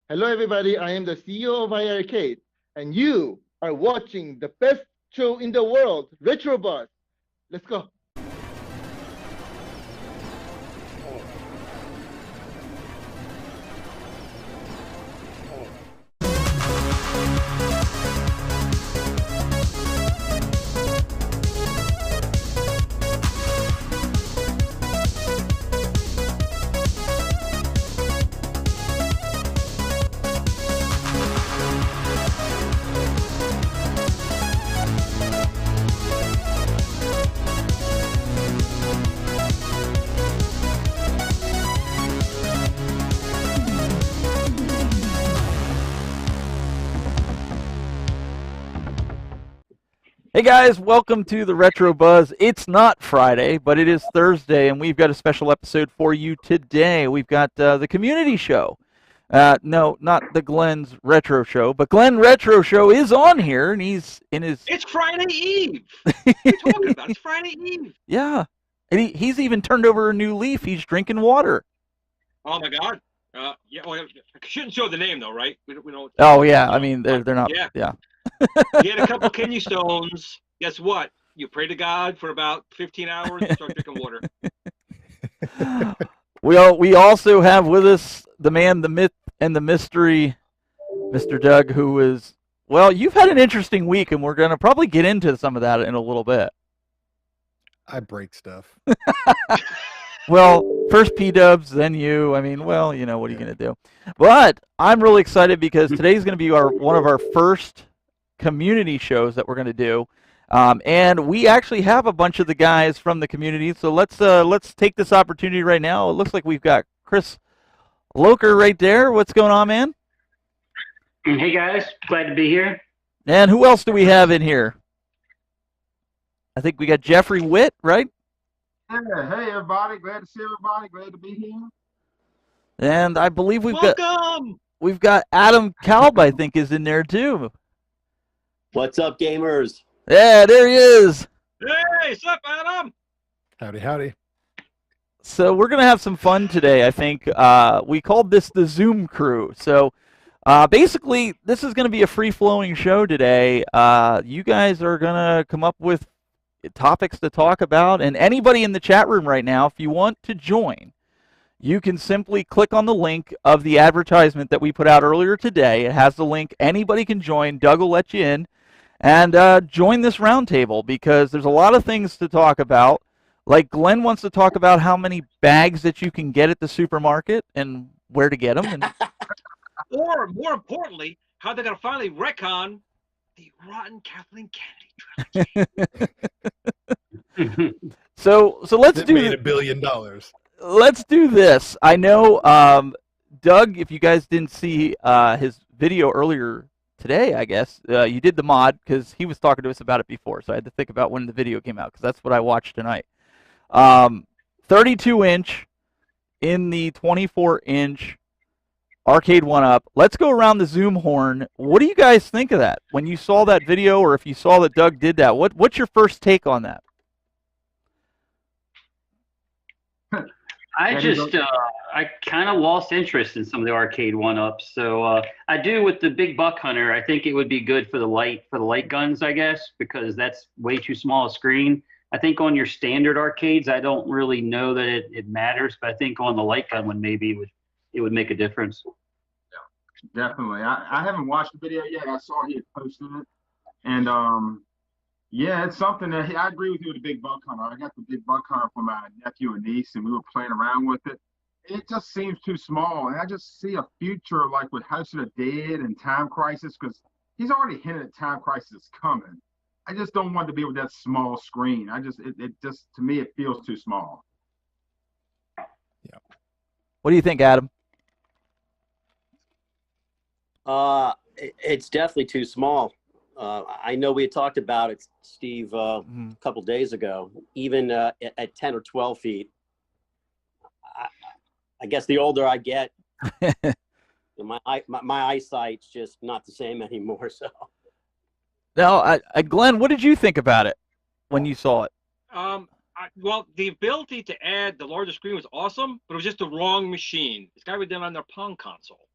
Hello, everybody. I am the CEO of iArcade, and you are watching the best show in the world, Retro Buzz. Let's go. Hey guys, welcome to the Retro Buzz. It's not Friday, but it is Thursday, and we've got a special episode for you today. We've got the community show. No, not the Glenn's Retro Show, but Glenn Retro Show is on here, and he's in his... It's Friday Eve! What are you talking about? It's Friday Eve! Yeah, and he's even turned over a new leaf. He's drinking water. Oh my God. Yeah, well, I shouldn't show the name though, right? We don't. Oh yeah, I mean, they're not... Yeah. You had a couple kidney stones. Guess what? You pray to God for about 15 hours and start drinking water. We also have with us the man, the myth, and the mystery, Mr. Doug, who is... Well, you've had an interesting week, and we're going to probably get into some of that in a little bit. I break stuff. Well, first P-Dubs, then you. I mean, well, you know, what are you going to do? But I'm really excited because today's going to be one of our first community shows that we're going to do. And we actually have a bunch of the guys from the community, so let's take this opportunity right now. It looks like we've got Chris Loker right there. What's going on, man? Hey guys, glad to be here. And who else do we have in here? I think we got Jeffrey Witt, right? Yeah, hey everybody, glad to see everybody, glad to be here. And I believe Welcome! we've got Adam Kalb, I think, is in there too. What's up, gamers? Yeah, there he is. Hey, what's up, Adam? Howdy, howdy. So we're going to have some fun today, I think. We called this the Zoom Crew. So basically, this is going to be a free-flowing show today. You guys are going to come up with topics to talk about. And anybody in the chat room right now, if you want to join, you can simply click on the link of the advertisement that we put out earlier today. It has the link. Anybody can join. Doug will let you in. And join this roundtable because there's a lot of things to talk about. Like Glenn wants to talk about how many bags that you can get at the supermarket and where to get them. And Or, more importantly, how they're going to finally retcon the Rotten Kathleen Kennedy trilogy. so let's That do made $1 billion. Let's do this. I know, Doug, if you guys didn't see his video earlier today, I guess, you did the mod because he was talking to us about it before, so I had to think about when the video came out because that's what I watched tonight. 32-inch in the 24-inch arcade 1-up. Let's go around the Zoom horn. What do you guys think of that? When you saw that video or if you saw that Doug did that, what's your first take on that? I kind of lost interest in some of the arcade 1-ups. So I do with the big buck hunter. I think it would be good for the light guns, I guess, because that's way too small a screen. I think on your standard arcades, I don't really know that it matters, but I think on the light gun one, maybe it would make a difference. Yeah, definitely. I haven't watched the video yet. I saw he had posted it. And yeah, it's something that I agree with you with the big buck hunter. I got the big buck hunter from my nephew and niece, and we were playing around with it. It just seems too small. And I just see a future like with House of the Dead and Time Crisis, because he's already hinted at Time Crisis is coming. I just don't want to be with that small screen. It just, to me, it feels too small. Yeah. What do you think, Adam? It's definitely too small. I know we had talked about it, Steve, a couple days ago. Even at 10 or 12 feet, I guess the older I get, my eyesight's just not the same anymore. So. Now, Glenn, what did you think about it when you saw it? Well, the ability to add the larger screen was awesome, but it was just the wrong machine. It's got to be done on their Pong console.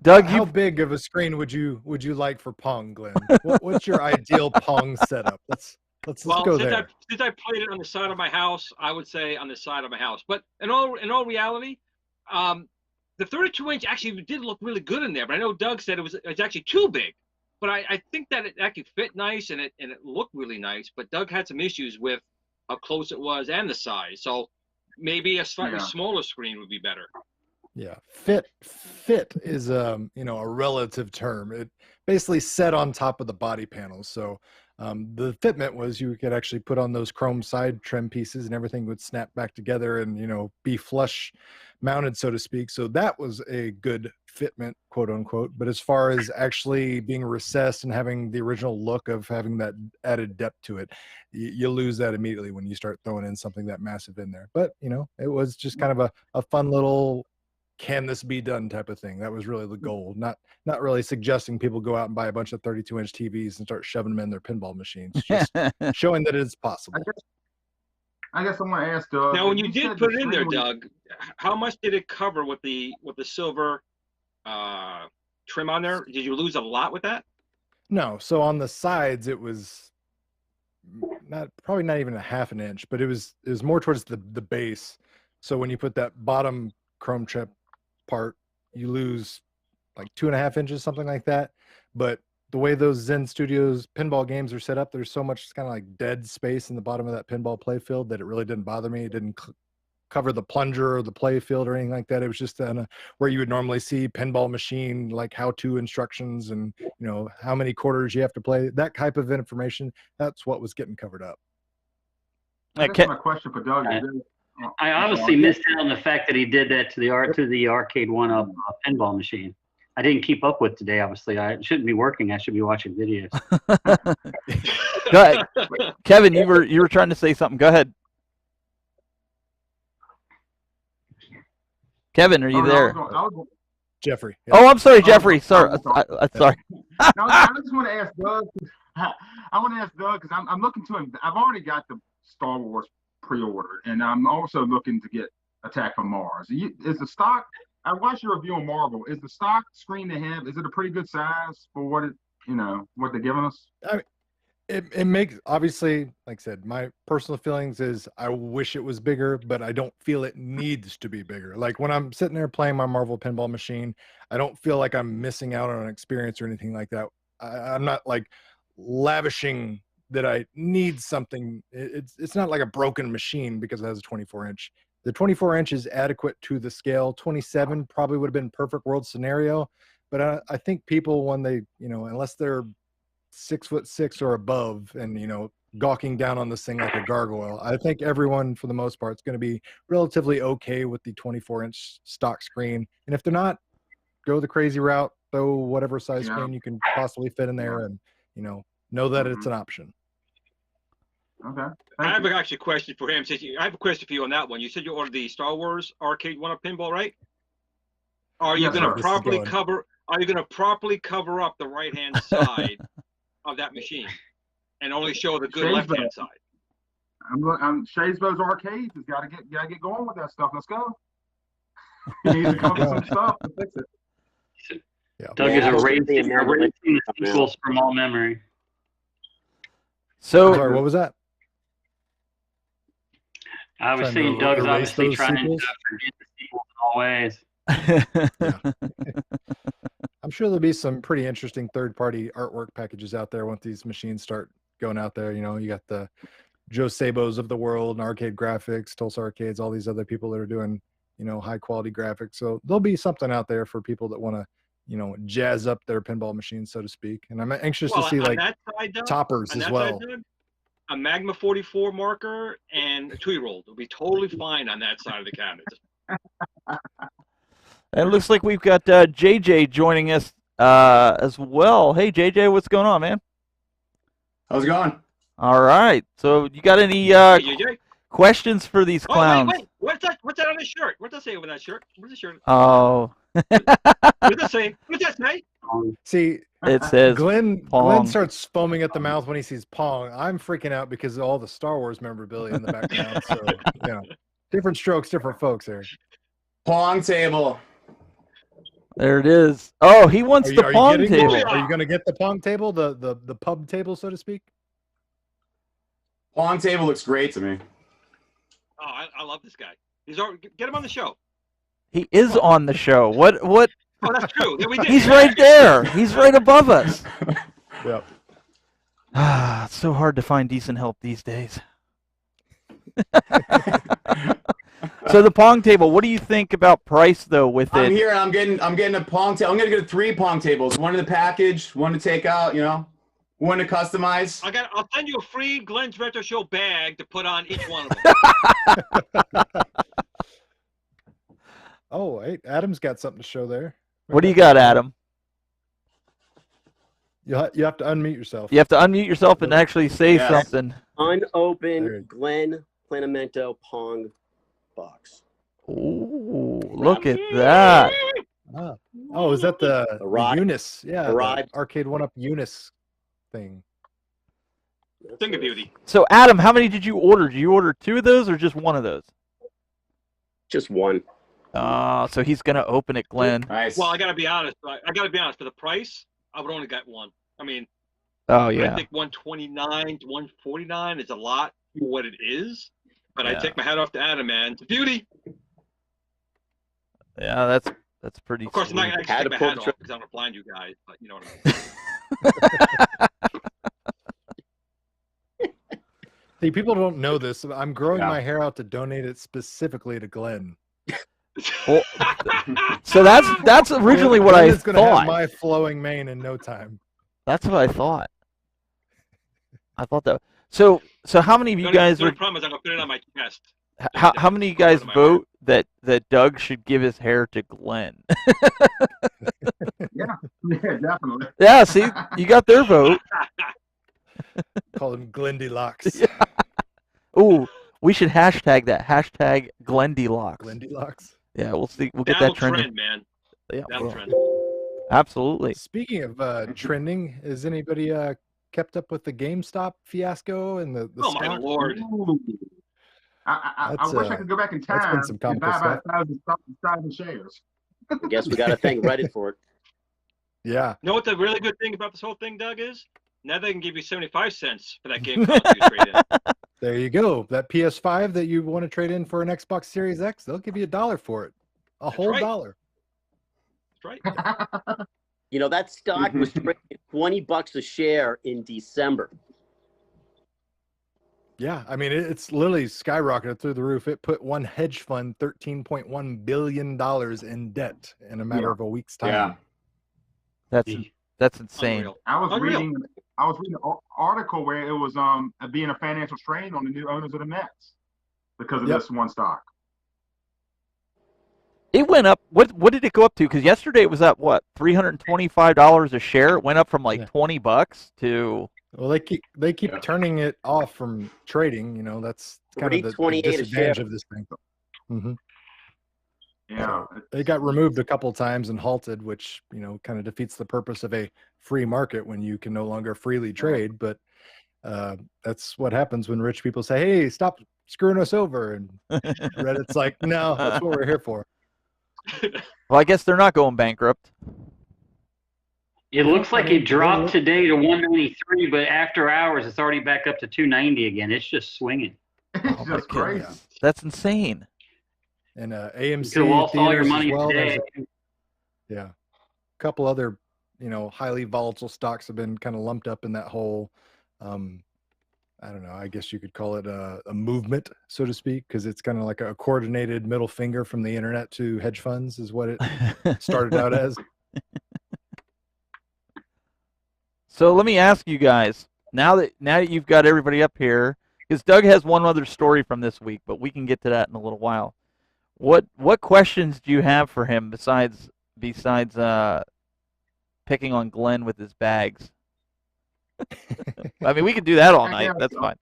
Doug, How you big of a screen would you like for Pong, Glenn? What's your ideal Pong setup? Let's Well, go since there. I played it on the side of my house, I would say on the side of my house. But in all reality, the 32-inch actually did look really good in there. But I know Doug said it's actually too big. But I think that it actually fit nice and it looked really nice. But Doug had some issues with how close it was and the size. So maybe a slightly smaller screen would be better. Yeah, fit is a relative term. It basically set on top of the body panel. So the fitment was you could actually put on those chrome side trim pieces and everything would snap back together and be flush mounted, so to speak. So that was a good fitment, quote unquote. But as far as actually being recessed and having the original look of having that added depth to it, you lose that immediately when you start throwing in something that massive in there. But it was just kind of a fun little can this be done type of thing. That was really the goal. Not really suggesting people go out and buy a bunch of 32-inch TVs and start shoving them in their pinball machines. Just showing that it's possible. I guess I want to ask Doug. Now, when you did put it in there, Doug, how much did it cover with the silver trim on there? Did you lose a lot with that? No. So on the sides, it was probably not even a half an inch, but it was more towards the base. So when you put that bottom chrome chip part, you lose like 2.5 inches, something like that. But the way those Zen Studios pinball games are set up, there's so much kind of like dead space in the bottom of that pinball play field that it really didn't bother me. It didn't cover the plunger or the play field or anything like that. It was just where you would normally see pinball machine like how-to instructions and how many quarters you have to play, that type of information. That's what was getting covered up. I guess my question for Doug is I honestly missed out on the fact that he did that to the arcade one-up pinball machine. I didn't keep up with today. Obviously, I shouldn't be working. I should be watching videos. Go ahead. Kevin, you were trying to say something. Go ahead. Kevin, are you there? Jeffrey. Yeah. Oh, I'm sorry, Jeffrey. Sorry. Sorry. No, I just want to ask Doug. I want to ask Doug because I'm looking to him. I've already got the Star Wars pre-ordered, and I'm also looking to get Attack from Mars. Is the stock? I watched your review on Marvel. Is the stock screen they have? Is it a pretty good size for what what they're giving us? I mean, it makes, obviously, like I said, my personal feelings is I wish it was bigger, but I don't feel it needs to be bigger. Like when I'm sitting there playing my Marvel pinball machine, I don't feel like I'm missing out on an experience or anything like that. I'm not like lavishing that I need something. It's not like a broken machine because it has a 24-inch. The 24-inch is adequate to the scale. 27 probably would have been perfect world scenario, but I think people, when they, unless they're 6'6" or above and gawking down on this thing like a gargoyle, I think everyone for the most part is going to be relatively okay with the 24-inch stock screen. And if they're not, go the crazy route, throw whatever size screen you can possibly fit in there, and know that it's an option. Okay. I have actually a question for him. I have a question for you on that one. You said you ordered the Star Wars arcade one-up pinball, right? Are you going to properly cover? Are you going to properly cover up the right-hand side of that machine, and only show the good left-hand side? I'm Shaysbo's Arcades has got to get going with that stuff. Let's go. He needs to come with some stuff to fix it. Yeah. Doug is erasing the sequels from all memory. So, sorry, what was that? I was saying Doug's obviously trying to forget the sequels in all ways. I'm sure there'll be some pretty interesting third-party artwork packages out there once these machines start going out there. You got the Joe Sabos of the world and Arcade Graphics, Tulsa Arcades, all these other people that are doing, high-quality graphics. So there'll be something out there for people that want to, jazz up their pinball machines, so to speak. And I'm anxious to see, like, toppers as well. A Magma 44 marker and a 2-year-old will be totally fine on that side of the cabinet. And it looks like we've got JJ joining us as well. Hey, JJ, what's going on, man? How's it going? All right. So you got any questions for these clowns? Wait. What's that on his shirt? What's that say over that shirt? What's the shirt? Oh. What's that say? What's that say? See, it says Glenn Pong. starts foaming at the mouth when he sees Pong. I'm freaking out because of all the Star Wars memorabilia in the background. So, different strokes, different folks here. Pong table. There it is. Oh, he wants the pong table. Are you going to get the pong table, the pub table, so to speak? Pong table looks great to me. Oh, I love this guy. Get him on the show. He is on the show. What? Oh, that's true. Yeah, we did. He's right there. He's right above us. Yep. Ah, it's so hard to find decent help these days. So the pong table, what do you think about price though with I'm it? here. I'm getting a pong table. I'm gonna get 3 pong tables. One in the package, one to take out. You know, one to customize. I'll send you a free Glenn's Retro Show bag to put on each one of them. Oh, hey, Adam's got something to show there. What do you got, Adam? You have to unmute yourself. You have to unmute yourself and actually say something. Unopened Glenn Planamento Pong box. Ooh, look at that. Oh, is that the Eunice? Yeah, the Arcade 1-Up Eunice thing. Thing of beauty. So, Adam, how many did you order? Did you order 2 of those or just 1 of those? Just 1. So he's gonna open it, Glenn. Nice. Well, I gotta be honest. For the price, I would only get 1. I mean, oh yeah. I think 129 to 149 is a lot for what it is. But I take my hat off to Adam, man. It's a beauty. Yeah, that's pretty. Of course, sweet. I'm not gonna take my hat off because I'm gonna blind you guys. But you know what I mean. See, people don't know this. I'm growing my hair out to donate it specifically to Glenn. Well, so that's originally what I Glenn's gonna thought. have my flowing mane in no time. That's what I thought. I thought that. So how many of you guys are? The problem is I'm gonna put it on my chest. How many of you guys vote that Doug should give his hair to Glenn? Yeah, definitely. Yeah, see, you got their vote. Call him Glendylocks. Yeah. Ooh, we should hashtag that. Hashtag Glendylocks. Glendylocks. Yeah, we'll see. We'll get that trending. Trend, man. Yeah, that'll trend. Absolutely. Speaking of trending, has anybody kept up with the GameStop fiasco and the oh my stock? lord! I wish I could go back in time been some and buy comical about 1,000 shares. I guess we got to thank Reddit for it. Yeah. You know what the really good thing about this whole thing, Doug, is? Now they can give you 75 cents for that game console you trade in. There you go. That PS5 that you want to trade in for an Xbox Series X, they'll give you $1 for it. A whole $1. That's right. You know, that stock was trading $20 a share in December. Yeah, I mean, it's literally skyrocketed through the roof. It put one hedge fund $13.1 billion in debt in a matter of a week's time. Yeah. That's insane. Unreal. I was reading an article where it was being a financial strain on the new owners of the Mets because of this one stock. It went up. What did it go up to? Because yesterday it was at what, $325 a share. It went up from like $20 to. Well, they keep turning it off from trading. You know, that's kind of the disadvantage of this thing. Mm-hmm. Yeah, so it got removed a couple times and halted, which kind of defeats the purpose of a free market when you can no longer freely trade. But that's what happens when rich people say, "Hey, stop screwing us over," and Reddit's like, "No, that's what we're here for." Well, I guess they're not going bankrupt. It looks like it dropped today to 193, but after hours, it's already back up to 290 again. It's just swinging. It's just crazy. That's insane. And AMC You lost all your theaters money as well. today. Yeah, a couple other highly volatile stocks have been kind of lumped up in that whole. I don't know. I guess you could call it a movement, so to speak, because it's kind of like a coordinated middle finger from the internet to hedge funds, is what it started out as. So let me ask you guys, now that you've got everybody up here, because Doug has one other story from this week, but we can get to that in a little while. What questions do you have for him besides picking on Glenn with his bags? I mean, we can do that all night. That's fine.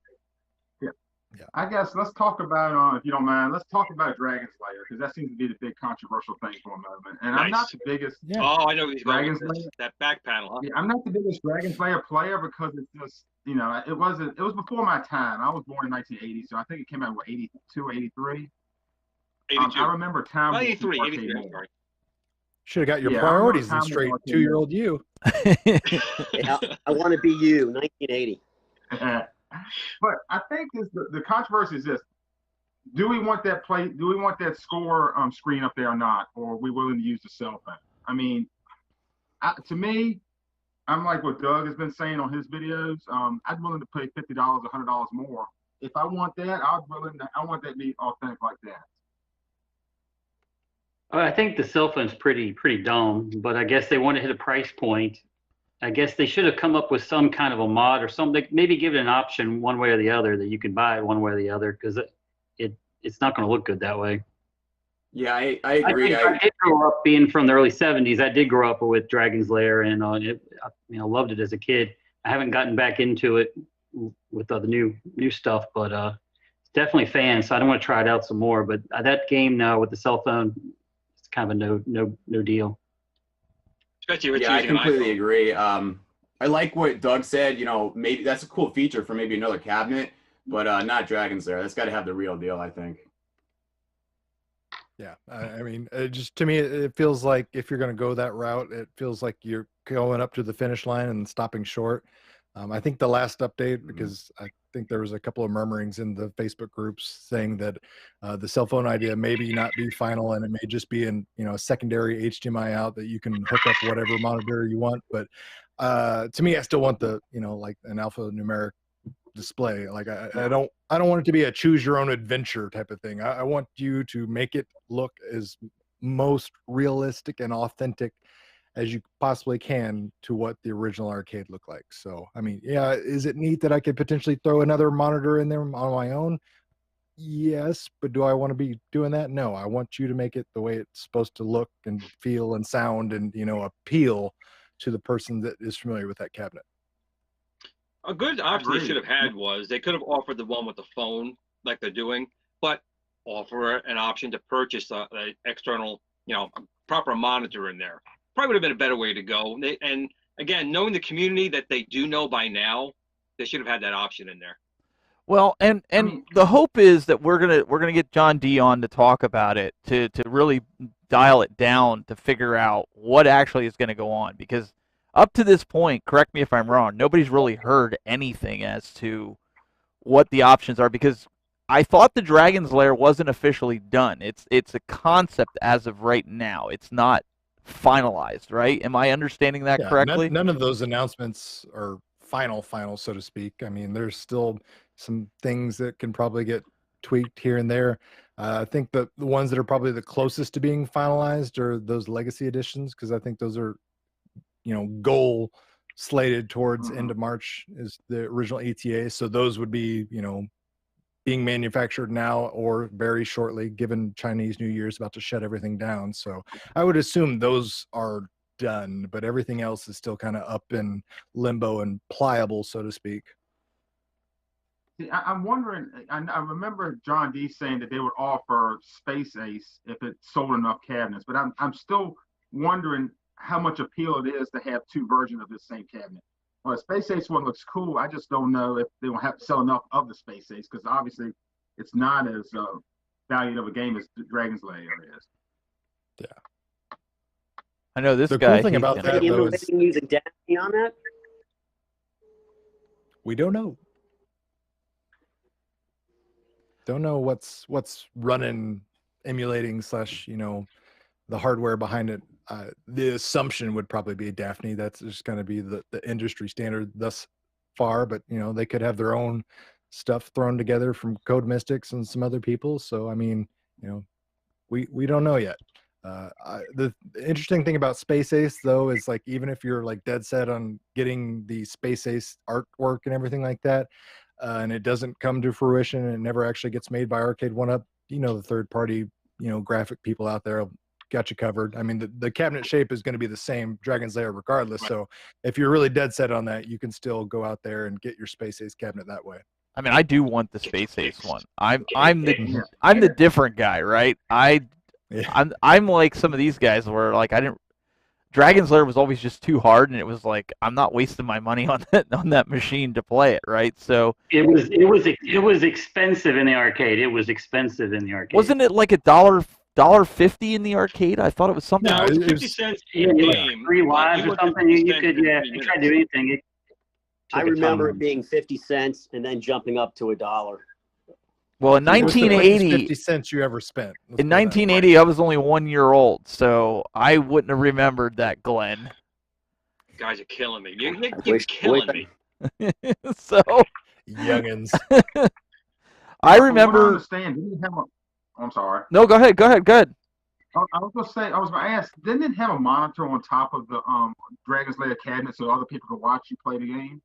Yeah. I guess let's talk about, if you don't mind, let's talk about Dragon Slayer, because that seems to be the big controversial thing for a moment. And I'm not the biggest. Yeah. Oh, I know he's Dragon Slayer. That back panel, huh? Yeah, I'm not the biggest Dragon Slayer player because it's just, it was before my time. I was born in 1980, so I think it came out, 82, 83. 82. I remember time. Oh, was 83. arcade 83. I'm more. sorry. Should have got your Yeah, I remember priorities in time was straight, arcade 2-year-old you. Yeah, I want to be you, 1980. But I think the controversy is this: do we want that play? Do we want that score screen up there or not? Or are we willing to use the cell phone? I mean, to me, I'm like what Doug has been saying on his videos. I'm willing to pay $50, $100 more. If I want that, I want that to be authentic like that. I think the cell phone's pretty dumb, but I guess they want to hit a price point. I guess they should have come up with some kind of a mod or something. Maybe give it an option one way or the other that you can buy it one way or the other, because it's not going to look good that way. Yeah, I agree. I did grow up being from the early '70s. I did grow up with Dragon's Lair, and loved it as a kid. I haven't gotten back into it with the new stuff, but it's definitely a fan. So I don't want to try it out some more. But that game now with the cell phone, it's kind of a no deal. Especially with Yeah, I using an completely iPhone. agree. I like what Doug said. Maybe that's a cool feature for maybe another cabinet, but not Dragon's Lair. That's got to have the real deal, I think. Yeah, I mean, just to me, it feels like if you're going to go that route, it feels like you're going up to the finish line and stopping short. I think the last update, because I think there was a couple of murmurings in the Facebook groups saying that the cell phone idea maybe not be final, and it may just be a secondary HDMI out that you can hook up whatever monitor you want. But to me, I still want the like an alphanumeric display. Like I don't want it to be a choose your own adventure type of thing. I want you to make it look as most realistic and authentic as you possibly can to what the original arcade looked like. So I mean, yeah, is it neat that I could potentially throw another monitor in there on my own? Yes, but do I want to be doing that? No, I want you to make it the way it's supposed to look and feel and sound and appeal to the person that is familiar with that cabinet. A good option they Agreed. should have had was they could have offered the one with the phone like they're doing, but offer an option to purchase an external, proper monitor in there. Probably would have been a better way to go. And again, knowing the community that they do know by now, they should have had that option in there. Well, and the hope is that we're gonna get John D on to talk about it to really dial it down to figure out what actually is going to go on, because up to this point, correct me if I'm wrong, nobody's really heard anything as to what the options are, because I thought the Dragon's Lair wasn't officially done. It's a concept as of right now. It's not finalized, right? Am I understanding that correctly? None of those announcements are final, so to speak. I mean, there's still some things that can probably get tweaked here and there. I think the ones that are probably the closest to being finalized are those legacy editions, because I think those are goal slated towards end of March is the original ETA. So those would be, being manufactured now or very shortly, given Chinese New Year is about to shut everything down. So I would assume those are done, but everything else is still kind of up in limbo and pliable, so to speak. I'm wondering, I remember John D saying that they would offer Space Ace if it sold enough cabinets, but I'm still wondering how much appeal it is to have two versions of this same cabinet. Well, the Space Ace one looks cool. I just don't know if they will have to sell enough of the Space Ace, because obviously it's not as valued of a game as the Dragon's Lair is. Yeah. I know this the guy. Cool thing about that, though, is using Daphne on that? We don't know. Don't know what's running, emulating / the hardware behind it. The assumption would probably be Daphne. That's just going to be the industry standard thus far, but they could have their own stuff thrown together from Code Mystics and some other people. So I mean, we don't know yet. The interesting thing about Space Ace, though, is like, even if you're like dead set on getting the Space Ace artwork and everything like that, and it doesn't come to fruition and it never actually gets made by Arcade 1-Up, the third party graphic people out there got you covered. I mean, the cabinet shape is going to be the same Dragon's Lair regardless. Right. So if you're really dead set on that, you can still go out there and get your Space Ace cabinet that way. I mean, I do want the Space Ace one. I'm the different guy, right? I'm like some of these guys where like Dragon's Lair was always just too hard, and it was like I'm not wasting my money on that machine to play it, right? So it was expensive in the arcade. It was expensive in the arcade. wasn't it like $1.50 in the arcade? I thought it was something. No, it it's was- 50 cents Yeah, in like game. 3 but lives or went something. You 50 cents could, in yeah, 3 if you tried to minutes. do anything. It I took a ton remember of it being 50 cents and then jumping up to $1. Well, in It was the quickest 1980, 50 cents you ever spent. Let's in put it that way. 1980, I was only 1 year old, so I wouldn't have remembered that, Glenn. Guys are killing me. You're wish- killing me. So Youngins. I From what I remember. understand, didn't it have a? I'm sorry. No, go ahead. Go ahead. I was gonna say, I was gonna ask, didn't it have a monitor on top of the Dragon's Lair cabinet so other people could watch you play the game?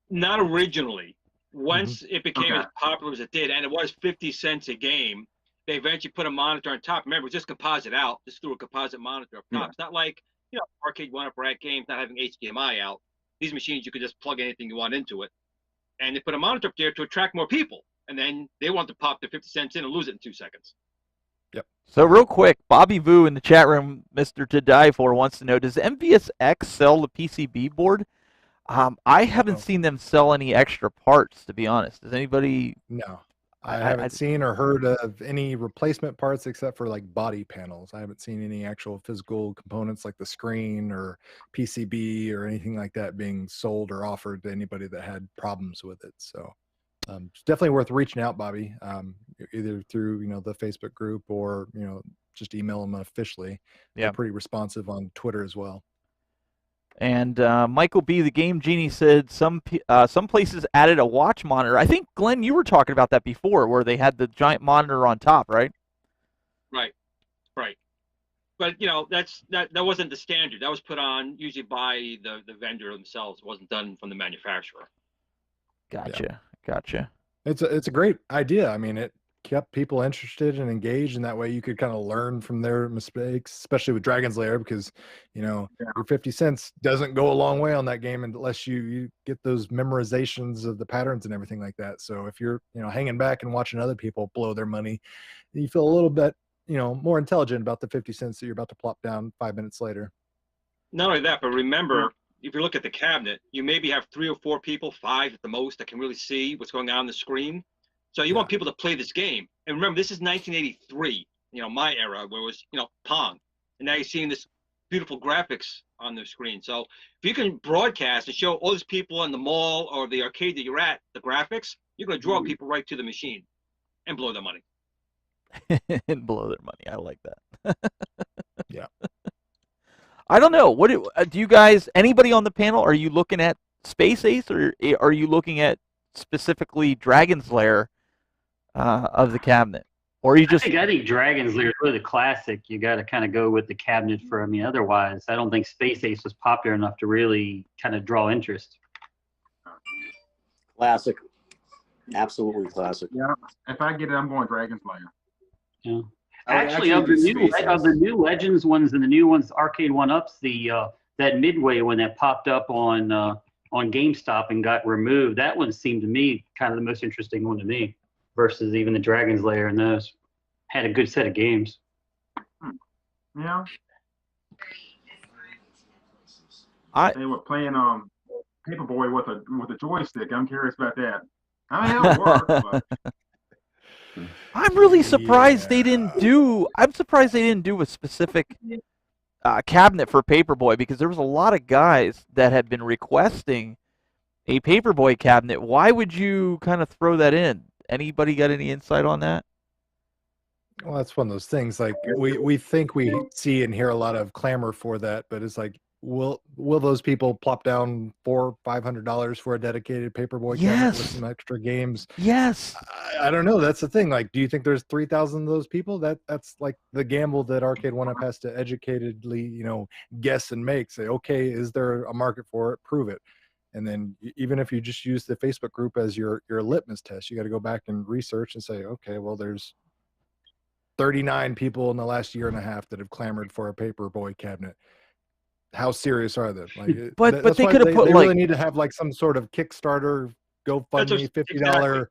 Not originally. Once it became Okay. as popular as it did, and it was 50 cents a game, they eventually put a monitor on top. Remember, it was just composite out, just threw a composite monitor up top. Yeah. It's not like, arcade one-up rack games not having HDMI out. These machines, you could just plug anything you want into it. And they put a monitor up there to attract more people. And then they want to pop their 50 cents in and lose it in 2 seconds. So real quick, Bobby Vu in the chat room, Mr. To Die For, wants to know: does MVSX sell the PCB board? I haven't No. seen them sell any extra parts, to be honest. Does anybody? No. I- I I- haven't seen or heard of any replacement parts except for like body panels. I haven't seen any actual physical components like the screen or PCB or anything like that being sold or offered to anybody that had problems with it. So it's definitely worth reaching out, Bobby, either through the Facebook group or just email them officially. Yeah. They're pretty responsive on Twitter as well. And Michael B, the Game Genie, said some places added a watch monitor. I think, Glenn, you were talking about that before, where they had the giant monitor on top, right? Right. But that wasn't the standard. That was put on usually by the vendor themselves. It wasn't done from the manufacturer. Gotcha. It's a great idea. I mean, it kept people interested and engaged, and that way you could kind of learn from their mistakes, especially with Dragon's Lair, because your 50 cents doesn't go a long way on that game unless you get those memorizations of the patterns and everything like that. So if you're hanging back and watching other people blow their money, you feel a little bit more intelligent about the 50 cents that you're about to plop down 5 minutes later. Not only that, but remember, if you look at the cabinet, you maybe have 3 or 4 people, 5 at the most, that can really see what's going on the screen. So you want people to play this game. And remember, this is 1983, my era, where it was, Pong. And now you're seeing this beautiful graphics on the screen. So if you can broadcast and show all these people in the mall or the arcade that you're at, the graphics, you're going to draw people right to the machine and blow their money. And blow their money. I like that. Yeah. I don't know. What do you guys? Anybody on the panel? Are you looking at Space Ace, or are you looking at specifically Dragon's Lair of the cabinet, or are you just? I think Dragon's Lair is really the classic. You got to kind of go with the cabinet for. I mean, otherwise, I don't think Space Ace was popular enough to really kind of draw interest. Classic. Absolutely classic. Yeah. If I get it, I'm going Dragon's Lair. Yeah. I would Actually, of the do new Space of the Ace. new Legends ones and the new ones, arcade one-ups, that Midway one that popped up on GameStop and got removed, that one seemed to me kind of the most interesting one to me, versus even the Dragon's Lair and those. Had a good set of games. Yeah. They were playing Paperboy with a joystick. I'm curious about that. I mean, it'll work, but I'm really surprised they didn't do. I'm surprised they didn't do a specific cabinet for Paperboy, because there was a lot of guys that had been requesting a Paperboy cabinet. Why would you kind of throw that in? Anybody got any insight on that? Well, that's one of those things. Like we think we see and hear a lot of clamor for that, but it's like, will those people plop down $400-500 for a dedicated Paperboy cabinet with Yes. some extra games? Yes. I don't know. That's the thing. Like, do you think there's 3,000 of those people? That's like the gamble that Arcade One Up has to educatedly, guess and make. Say, okay, is there a market for it? Prove it. And then even if you just use the Facebook group as your litmus test, you got to go back and research and say, okay, well, there's 39 people in the last year and a half that have clamored for a Paperboy cabinet. How serious are they? Like, But that's they why could have put they like really need to have like some sort of Kickstarter, GoFundMe, $50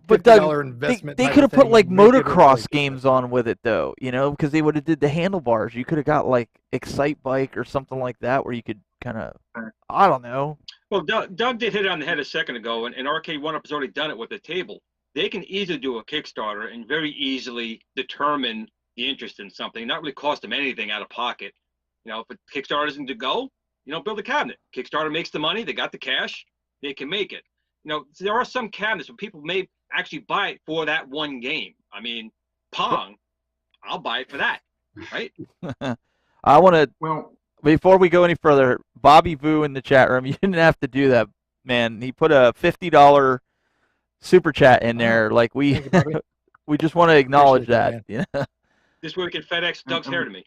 But $50 Doug, investment. they type could of have put thing, like make it motocross like- games on with it though, you know, because they would have did the handlebars. You could have got like Excite Bike or something like that where you could kind of, I don't know. Well, Doug did hit it on the head a second ago, and Arcade 1-Up has already done it with the table. They can easily do a Kickstarter and very easily determine the interest in something, not really cost them anything out of pocket. You know, if a Kickstarter isn't to go, you know, build a cabinet. Kickstarter makes the money, they got the cash, they can make it. You know, there are some cabinets where people may actually buy it for that one game. I mean, Pong, I'll buy it for that, right? I want to, Well, before we go any further, Bobby Vu in the chat room, you didn't have to do that, man. He put a $50 super chat in there. Like we we just want to acknowledge that. Appreciate Yeah. This way we can FedEx Doug's hair to me.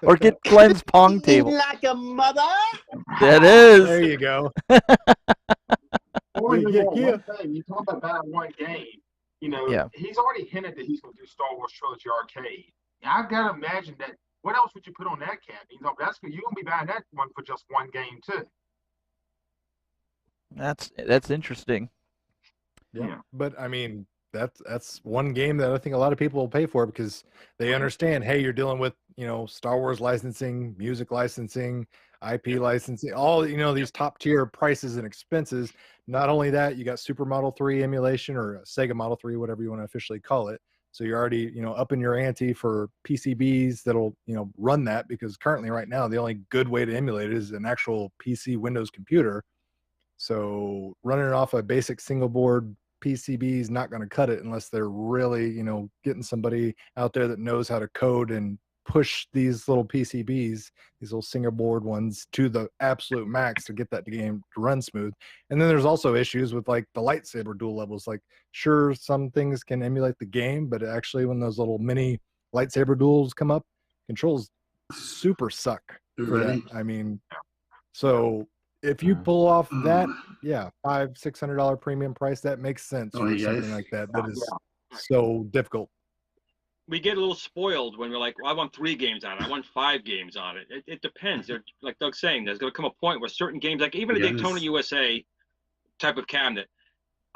Or get Glenn's Pong table. Like a mother. That is. There you go. Before we Yeah, move on, yeah. one thing, you talk about that one game, you know, Yeah. he's already hinted that he's going to do Star Wars Trilogy Arcade. I've got to imagine that. What else would you put on that cabinet? You know, that's you're going to be buying that one for just one game too. That's interesting. Yeah. But I mean, that's one game that I think a lot of people will pay for because they understand, hey, you're dealing with, you know, Star Wars licensing, music licensing, IP licensing, all, you know, these top tier prices and expenses. Not only that, you got Super Model 3 emulation or Sega Model 3, whatever you want to officially call it. So you're already, you know, up in your ante for PCBs that'll, you know, run that, because currently right now, the only good way to emulate it is an actual PC Windows computer. So running it off a basic single board PCB is not going to cut it unless they're really, you know, getting somebody out there that knows how to code and push these little PCBs, these little single board ones, to the absolute max to get that game to run smooth. And then there's also issues with like the lightsaber dual levels. Like, sure, some things can emulate the game, but actually when those little mini lightsaber duels come up, controls super suck for that. I mean, so if you pull off that, yeah, $500-$600 premium price, that makes sense for something like that. That is so difficult. We get a little spoiled when we're like, well, I want 3 games on it. I want 5 games on it. It depends. Like Doug's saying, there's going to come a point where certain games, like even a Daytona USA type of cabinet,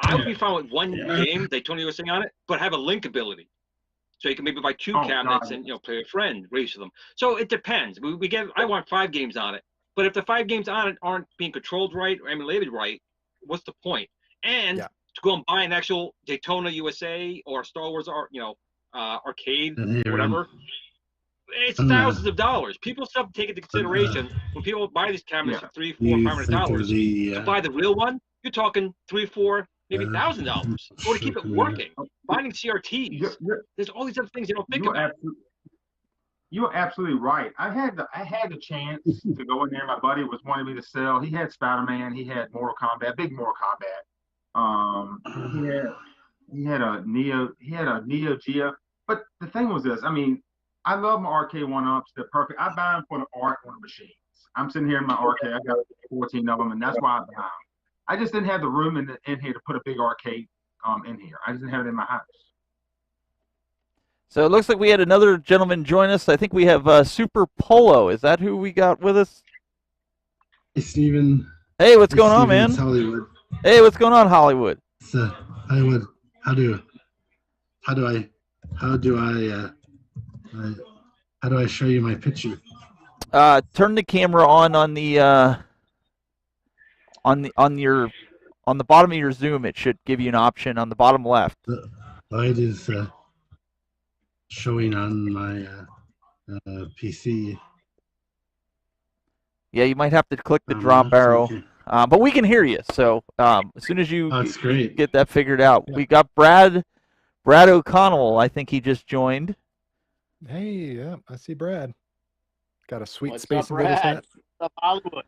I would be fine with one game, Daytona USA on it, but have a link ability. So you can maybe buy 2 cabinets and, you know, play a friend, race with them. So it depends. I want 5 games on it. But if the 5 games on it aren't being controlled right or emulated right, what's the point? And to go and buy an actual Daytona USA or Star Wars, you know, arcade, whatever, it's thousands of dollars. People still have to take into consideration when people buy these cabinets for $300, $400, $500. To buy the real one, you're talking $300, $400, maybe $1,000. Or to keep it working, finding CRTs. There's all these other things you don't think about. You're absolutely right. I had the chance to go in there. My buddy was wanting me to sell. He had Spider-Man. He had Mortal Kombat, big Mortal Kombat. He had a Neo Geo. But the thing was this. I mean, I love my arcade 1-Ups. They're perfect. I buy them for the art on the machines. I'm sitting here in my arcade. I got 14 of them, and that's why I buy them. I just didn't have the room in here to put a big arcade in here. I just didn't have it in my house. So it looks like we had another gentleman join us. I think we have Super Polo. Is that who we got with us? Hey, Steven. Hey, what's going on, man? It's Hollywood. Hey, what's going on, Hollywood? It's Hollywood. How do I show you my picture? Turn the camera on the bottom of your Zoom. It should give you an option on the bottom left. The light is showing on my PC. Yeah, you might have to click the drop arrow, but we can hear you. So as soon as you get that figured out, we got Brad O'Connell. I think he just joined. Hey, yeah, I see Brad. Got a sweet What's space up, invaders Brad? hat. What's up, Hollywood?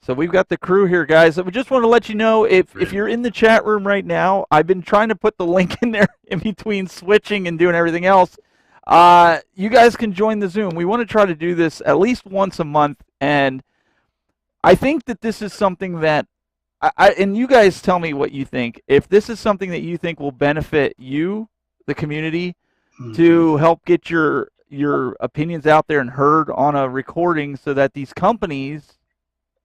So we've got the crew here, guys. So we just want to let you know, if you're in the chat room right now, I've been trying to put the link in there in between switching and doing everything else. You guys can join the Zoom. We want to try to do this at least once a month, and I think that this is something that and you guys tell me what you think. If this is something that you think will benefit you, the community, to help get your opinions out there and heard on a recording, so that these companies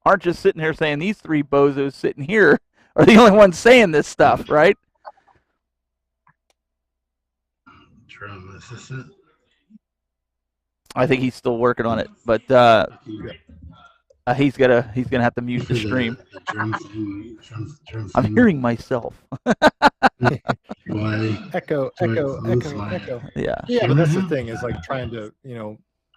aren't just sitting here saying these 3 bozos sitting here are the only ones saying this stuff, right? Drum assistant. I think he's still working on it, but he's gonna have to mute the stream. The drum thing, drum I'm thing. hearing myself. Why? Echo. Yeah. Yeah, but that's the thing, is like trying to,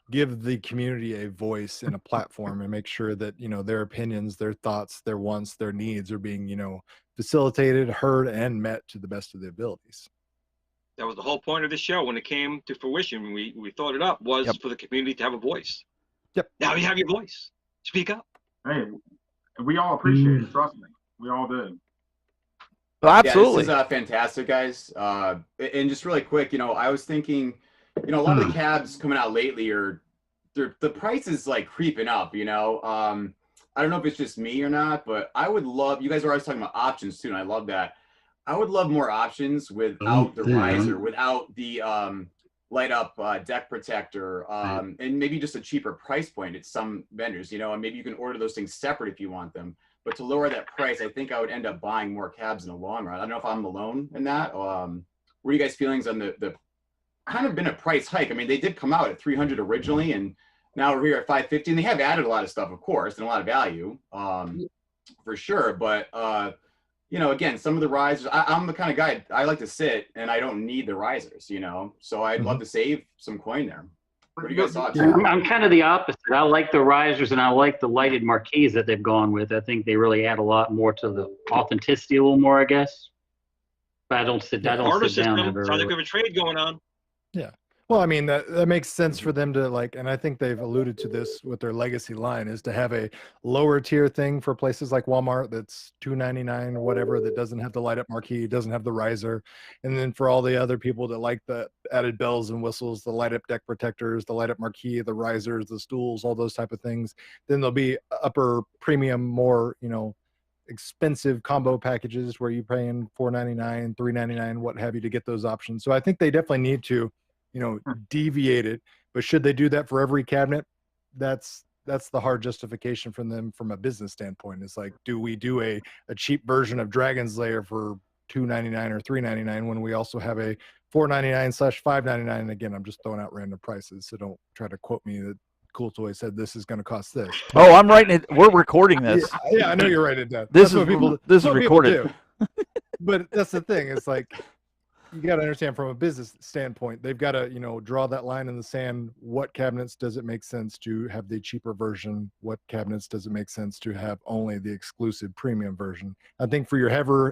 give the community a voice and a platform and make sure that, their opinions, their thoughts, their wants, their needs are being, facilitated, heard, and met to the best of their abilities. That was the whole point of the show when it came to fruition. When we thought it up was for the community to have a voice. Yep. Now you have your voice. Speak up. Hey, we all appreciate it. Trust me, we all do. Well, absolutely. Yeah, this is fantastic, guys. And just really quick, I was thinking, a lot of the cabs coming out lately the price is like creeping up. I don't know if it's just me or not, but I would love. You guys are always talking about options too, and I love that. I would love more options without the riser, without the light up deck protector, and maybe just a cheaper price point at some vendors, and maybe you can order those things separate if you want them. But to lower that price, I think I would end up buying more cabs in the long run. I don't know if I'm alone in that. What are you guys' feelings on the kind of been a price hike? I mean, they did come out at $300 originally, and now we're here at $550, and they have added a lot of stuff, of course, and a lot of value, for sure. But again, some of the risers, I'm the kind of guy, I like to sit and I don't need the risers, so I'd love to save some coin there. What do you guys thought? I'm kind of the opposite. I like the risers and I like the lighted marquees that they've gone with. I think they really add a lot more to the authenticity a little more, I guess. But I don't sit down. Sounds like we have a trade going on. Yeah. Well, I mean, that makes sense for them to and I think they've alluded to this with their legacy line, is to have a lower tier thing for places like Walmart that's $2.99 or whatever, that doesn't have the light up marquee, doesn't have the riser. And then for all the other people that like the added bells and whistles, the light up deck protectors, the light up marquee, the risers, the stools, all those type of things, then there'll be upper premium, more, expensive combo packages where you're paying $4.99, $3.99, what have you, to get those options. So I think they definitely need to deviate it, but should they do that for every cabinet? That's the hard justification from them from a business standpoint. It's like, do we do a cheap version of Dragon's Lair for $2.99 or $3.99 when we also have a $4.99/$5.99? And again, I'm just throwing out random prices, so don't try to quote me that Cool Toy said this is going to cost this. Oh, I'm writing it. We're recording this. Yeah, I know you're writing it down. This is recorded. But that's the thing. It's like, you got to understand from a business standpoint, they've got to, draw that line in the sand. What cabinets does it make sense to have the cheaper version? What cabinets does it make sense to have only the exclusive premium version? I think for your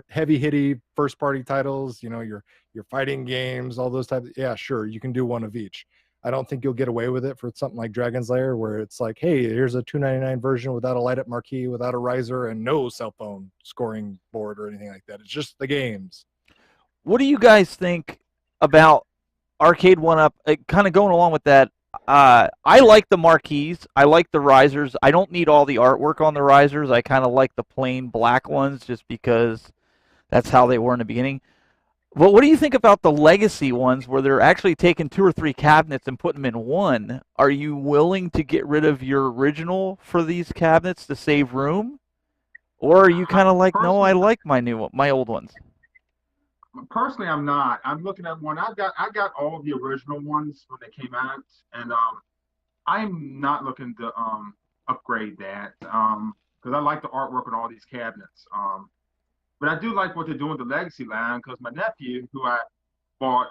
heavy hitty first party titles, your fighting games, all those types, yeah, sure, you can do one of each. I don't think you'll get away with it for something like Dragon's Lair, where it's like, hey, here's a $2.99 version without a light up marquee, without a riser, and no cell phone scoring board or anything like that. It's just the games. What do you guys think about Arcade 1-Up? Kind of going along with that, I like the marquees. I like the risers. I don't need all the artwork on the risers. I kind of like the plain black ones just because that's how they were in the beginning. But what do you think about the legacy ones where they're actually taking 2 or 3 cabinets and putting them in one? Are you willing to get rid of your original for these cabinets to save room? Or are you kind of like, no, I like my old ones? Personally, I'm not. I'm looking at one. I got all the original ones when they came out, and I'm not looking to upgrade that because I like the artwork on all these cabinets. But I do like what they're doing with the legacy line, because my nephew, who I bought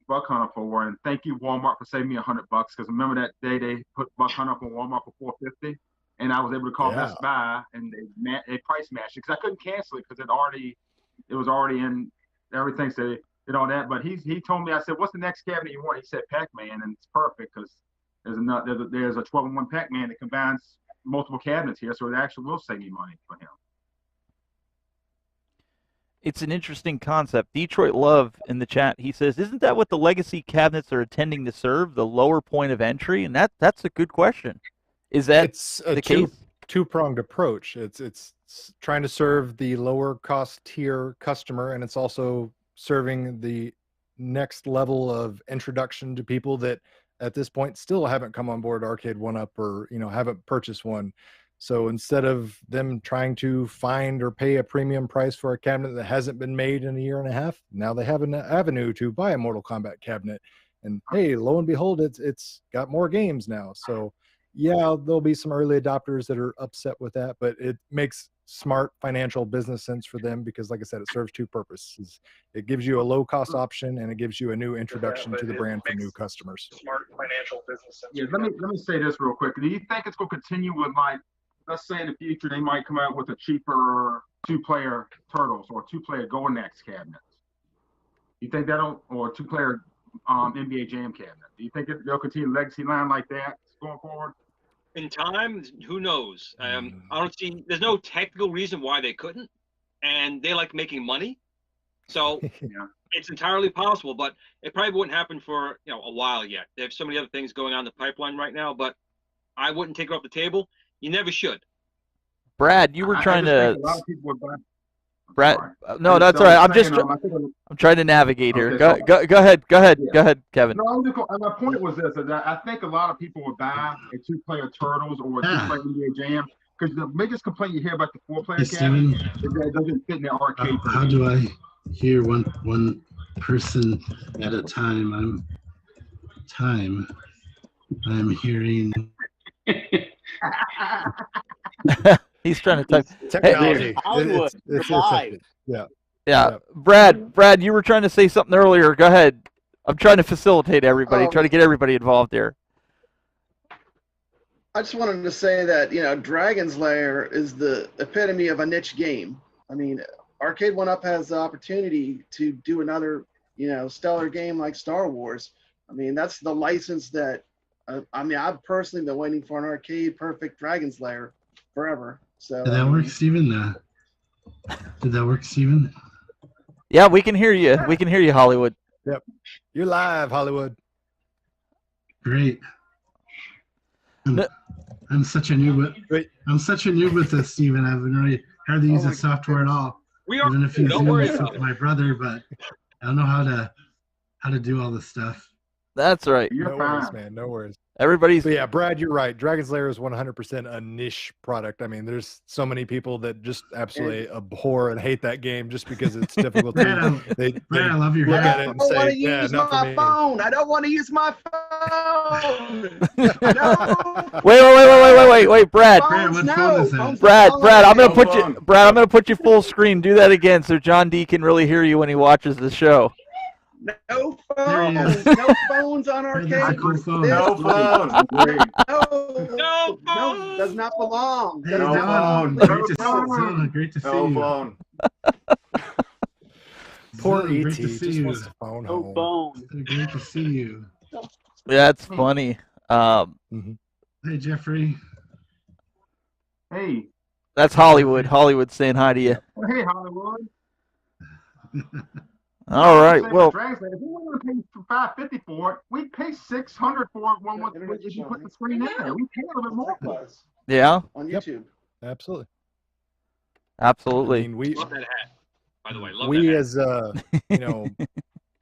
Buck Hunter for, and thank you Walmart for saving me $100, because remember that day they put Buck Hunter up on Walmart for $450, and I was able to call Best Buy and they price matched it because I couldn't cancel it because it was already in. Everything said did all that, but he told me, I said, what's the next cabinet you want? He said Pac-Man, and it's perfect because there's a 12-in-1 Pac-Man that combines multiple cabinets here, so it actually will save me money for him. It's an interesting concept. Detroit Love in the chat, he says, isn't that what the legacy cabinets are intending to serve, the lower point of entry? And that's a good question. Is that the case? Two-pronged approach. It's trying to serve the lower cost tier customer, and it's also serving the next level of introduction to people that at this point still haven't come on board Arcade 1-Up or haven't purchased one. So instead of them trying to find or pay a premium price for a cabinet that hasn't been made in a year and a half, now they have an avenue to buy a Mortal Kombat cabinet. And hey, lo and behold, it's got more games now. So yeah, there'll be some early adopters that are upset with that, but it makes smart financial business sense for them because, like I said, it serves two purposes. It gives you a low-cost option, and it gives you a new introduction to the brand for new customers. Smart financial business sense. Yeah, let me say this real quick. Do you think it's going to continue with, like, let's say in the future they might come out with a cheaper 2-player Turtles or 2-player Golden Axe cabinets? You think that'll, or 2-player NBA Jam cabinet? Do you think they'll continue legacy line like that going forward? In time, who knows? I don't see. There's no technical reason why they couldn't, and they like making money, so Yeah. it's entirely possible. But it probably wouldn't happen for a while yet. They have so many other things going on in the pipeline right now. But I wouldn't take it off the table. You never should. Brad, you were trying to. A lot of people would buy. Brad, Sorry. no, that's all right. I'm just. I think I'm trying to navigate here. Okay, Go ahead. Yeah. Go ahead, Kevin. No, my point was this: is that I think a lot of people would buy a 2-player Turtles or a 2-player NBA Jam because the biggest complaint you hear about the 4-player Hey, cabinet Steven. is that it doesn't fit in the arcade. How do I hear one person at a time? I'm hearing. He's trying to type. Technology. Hollywood, It's live. Yeah, Brad, you were trying to say something earlier. Go ahead. I'm trying to facilitate everybody, try to get everybody involved here. I just wanted to say that, Dragon's Lair is the epitome of a niche game. I mean, Arcade 1-Up has the opportunity to do another, stellar game like Star Wars. I mean, that's the license that, I've personally been waiting for an arcade perfect Dragon's Lair forever. So Did that work, Steven? Did that work, Steven? Yeah, we can hear you. We can hear you, Hollywood. Yep. You're live, Hollywood. Great. I'm such a noob. I'm such a noob with this, Steven. I haven't really hardly used the software at all. We are. Even a few Don't worry Zooms about with it. my brother, but I don't know how to do all this stuff. That's right. You're No fine. worries, man. No worries. Everybody's. But yeah, Brad, you're right. Dragon's Lair is 100% a niche product. I mean, there's so many people that just absolutely abhor and hate that game just because it's difficult Brad, to. They Brad, I love your look hat. at I it don't and want say, to "Yeah, use not for my me." phone. I don't want to use my phone. No. Wait, Brad. Brad, what phone is that? Phones Brad, no Brad, I'm gonna phone. put you. Brad, I'm gonna put you full screen. Do that again, so John D can really hear you when he watches the show. No There he phones. is. No phones on Brad, that's a arcade. cool phone. No phone. No, phone. does not belong. Hey, Does No not Don, phone. great to see you. Great to see No you. phone. Poor Zon, ET great to see just you. wants to phone No home. phone. Great to see you. That's funny. Hey, Jeffrey. Hey, That's Hollywood. Hollywood saying hi to you. hey, Hollywood. All right. Say Well, Dragon's Lair, if we want to pay $550 for it, we pay $600 for it if you put the screen in there. We pay a little bit more for it. yeah, On Yep. YouTube. Absolutely. absolutely. I mean, we Love that hat. By the way, love that we hat. as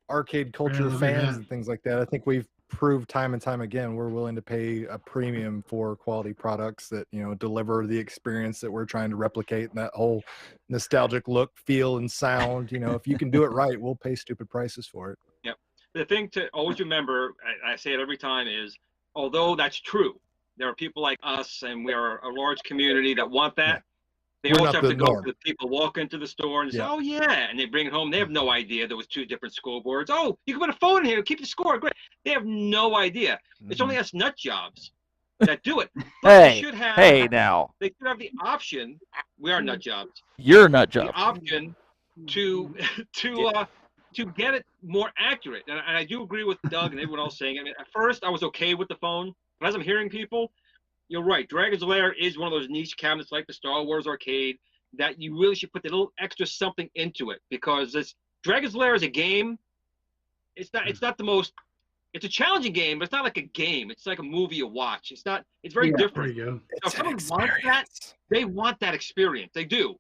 arcade culture love your fans hat. and things like that, I think we've proved time and time again we're willing to pay a premium for quality products that deliver the experience that we're trying to replicate, and that whole nostalgic look, feel, and sound. If you can do it right, we'll pay stupid prices for it. Yep. The thing to always remember, I say it every time, is although that's true, there are people like us, and we are a large community that want that. They We're also not have the to go norm. to the people, walk into the store and say, Yeah. oh, yeah. And they bring it home. They have no idea there was 2 different scoreboards. Oh, you can put a phone in here, keep the score. Great. They have no idea. It's only us nut jobs that do it. But they should have, Hey, now they should have the option. We are nut jobs. you're a nut The job. option to get it more accurate. And I do agree with Doug and everyone else saying it. I mean, at first, I was okay with the phone. But as I'm hearing people, you're right. Dragon's Lair is one of those niche cabinets like the Star Wars arcade that you really should put a little extra something into it, because Dragon's Lair is a game. It's not the most. It's a challenging game, but it's not like a game. It's like a movie you watch. It's very There different. you go. So if someone wants that, they want that experience. They do.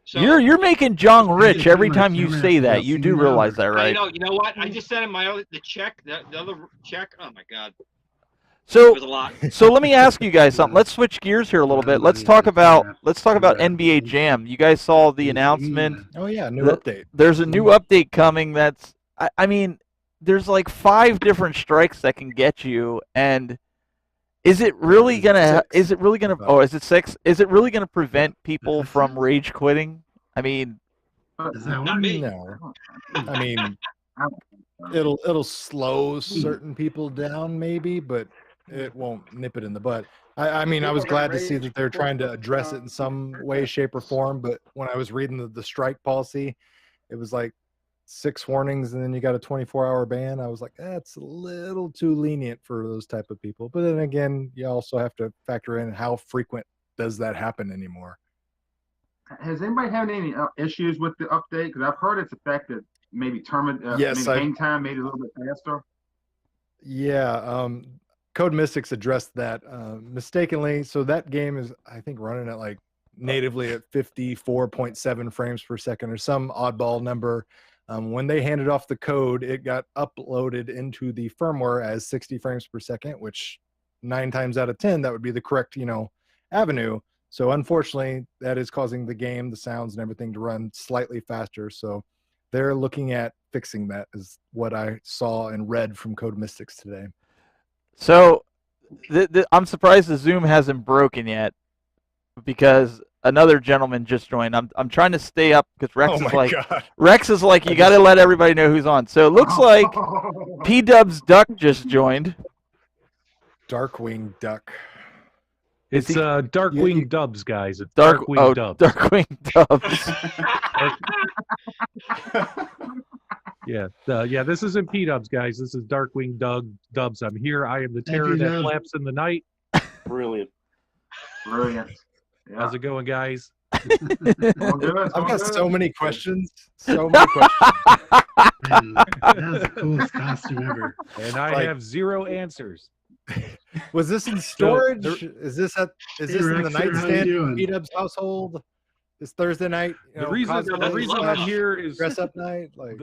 So You're making John rich Hey, every my time you camera say has that. You do $15. realize that, right? you know what? I just sent him the check. The other check. Oh my God. So, It was a lot. so let me ask you guys something. Let's switch gears here a little bit. Let's talk about NBA Jam. You guys saw the announcement. Oh yeah, new update. There's a new update coming. I mean, there's like 5 different strikes that can get you, and is it really gonna? Oh, is it 6? Is it really gonna prevent people from rage quitting? I mean, Not me. No, I mean, it'll slow certain people down maybe, but it won't nip it in the bud. I mean, I was glad to see that they're trying to address it in some way, shape, or form. But when I was reading the strike policy, it was like 6 warnings and then you got a 24-hour ban. I was like, that's a little too lenient for those type of people. But then again, you also have to factor in how frequent does that happen anymore. Has anybody had any issues with the update? Because I've heard it's affected maybe Yes, maybe game time, maybe a little bit faster. Yeah, Code Mystics addressed that mistakenly. So that game is, I think, running at like natively at 54.7 frames per second or some oddball number. When they handed off the code, it got uploaded into the firmware as 60 frames per second, which 9 times out of 10, that would be the correct, avenue. So unfortunately, that is causing the game, the sounds and everything to run slightly faster. So they're looking at fixing that, is what I saw and read from Code Mystics today. so I'm surprised the Zoom hasn't broken yet, because another gentleman just joined. I'm trying to stay up because Rex is like, you got to let everybody know who's on. So it looks like P-Dub's Duck just joined. Darkwing Duck. It's Darkwing Dubs, guys. It's Darkwing Dubs. Darkwing Dubs. Yeah, this isn't P-Dubs, guys. This is Darkwing Dubs. I'm here. I am the terror that flaps in the night. Brilliant. Yeah. How's it going, guys? All good. I've got so many questions. So many questions. Man, that's the coolest costume ever. And I have 0 answers. Was this in storage? So is this in the nightstand in P-Dub's household? This Thursday night? The reason I'm here is dress up night. Like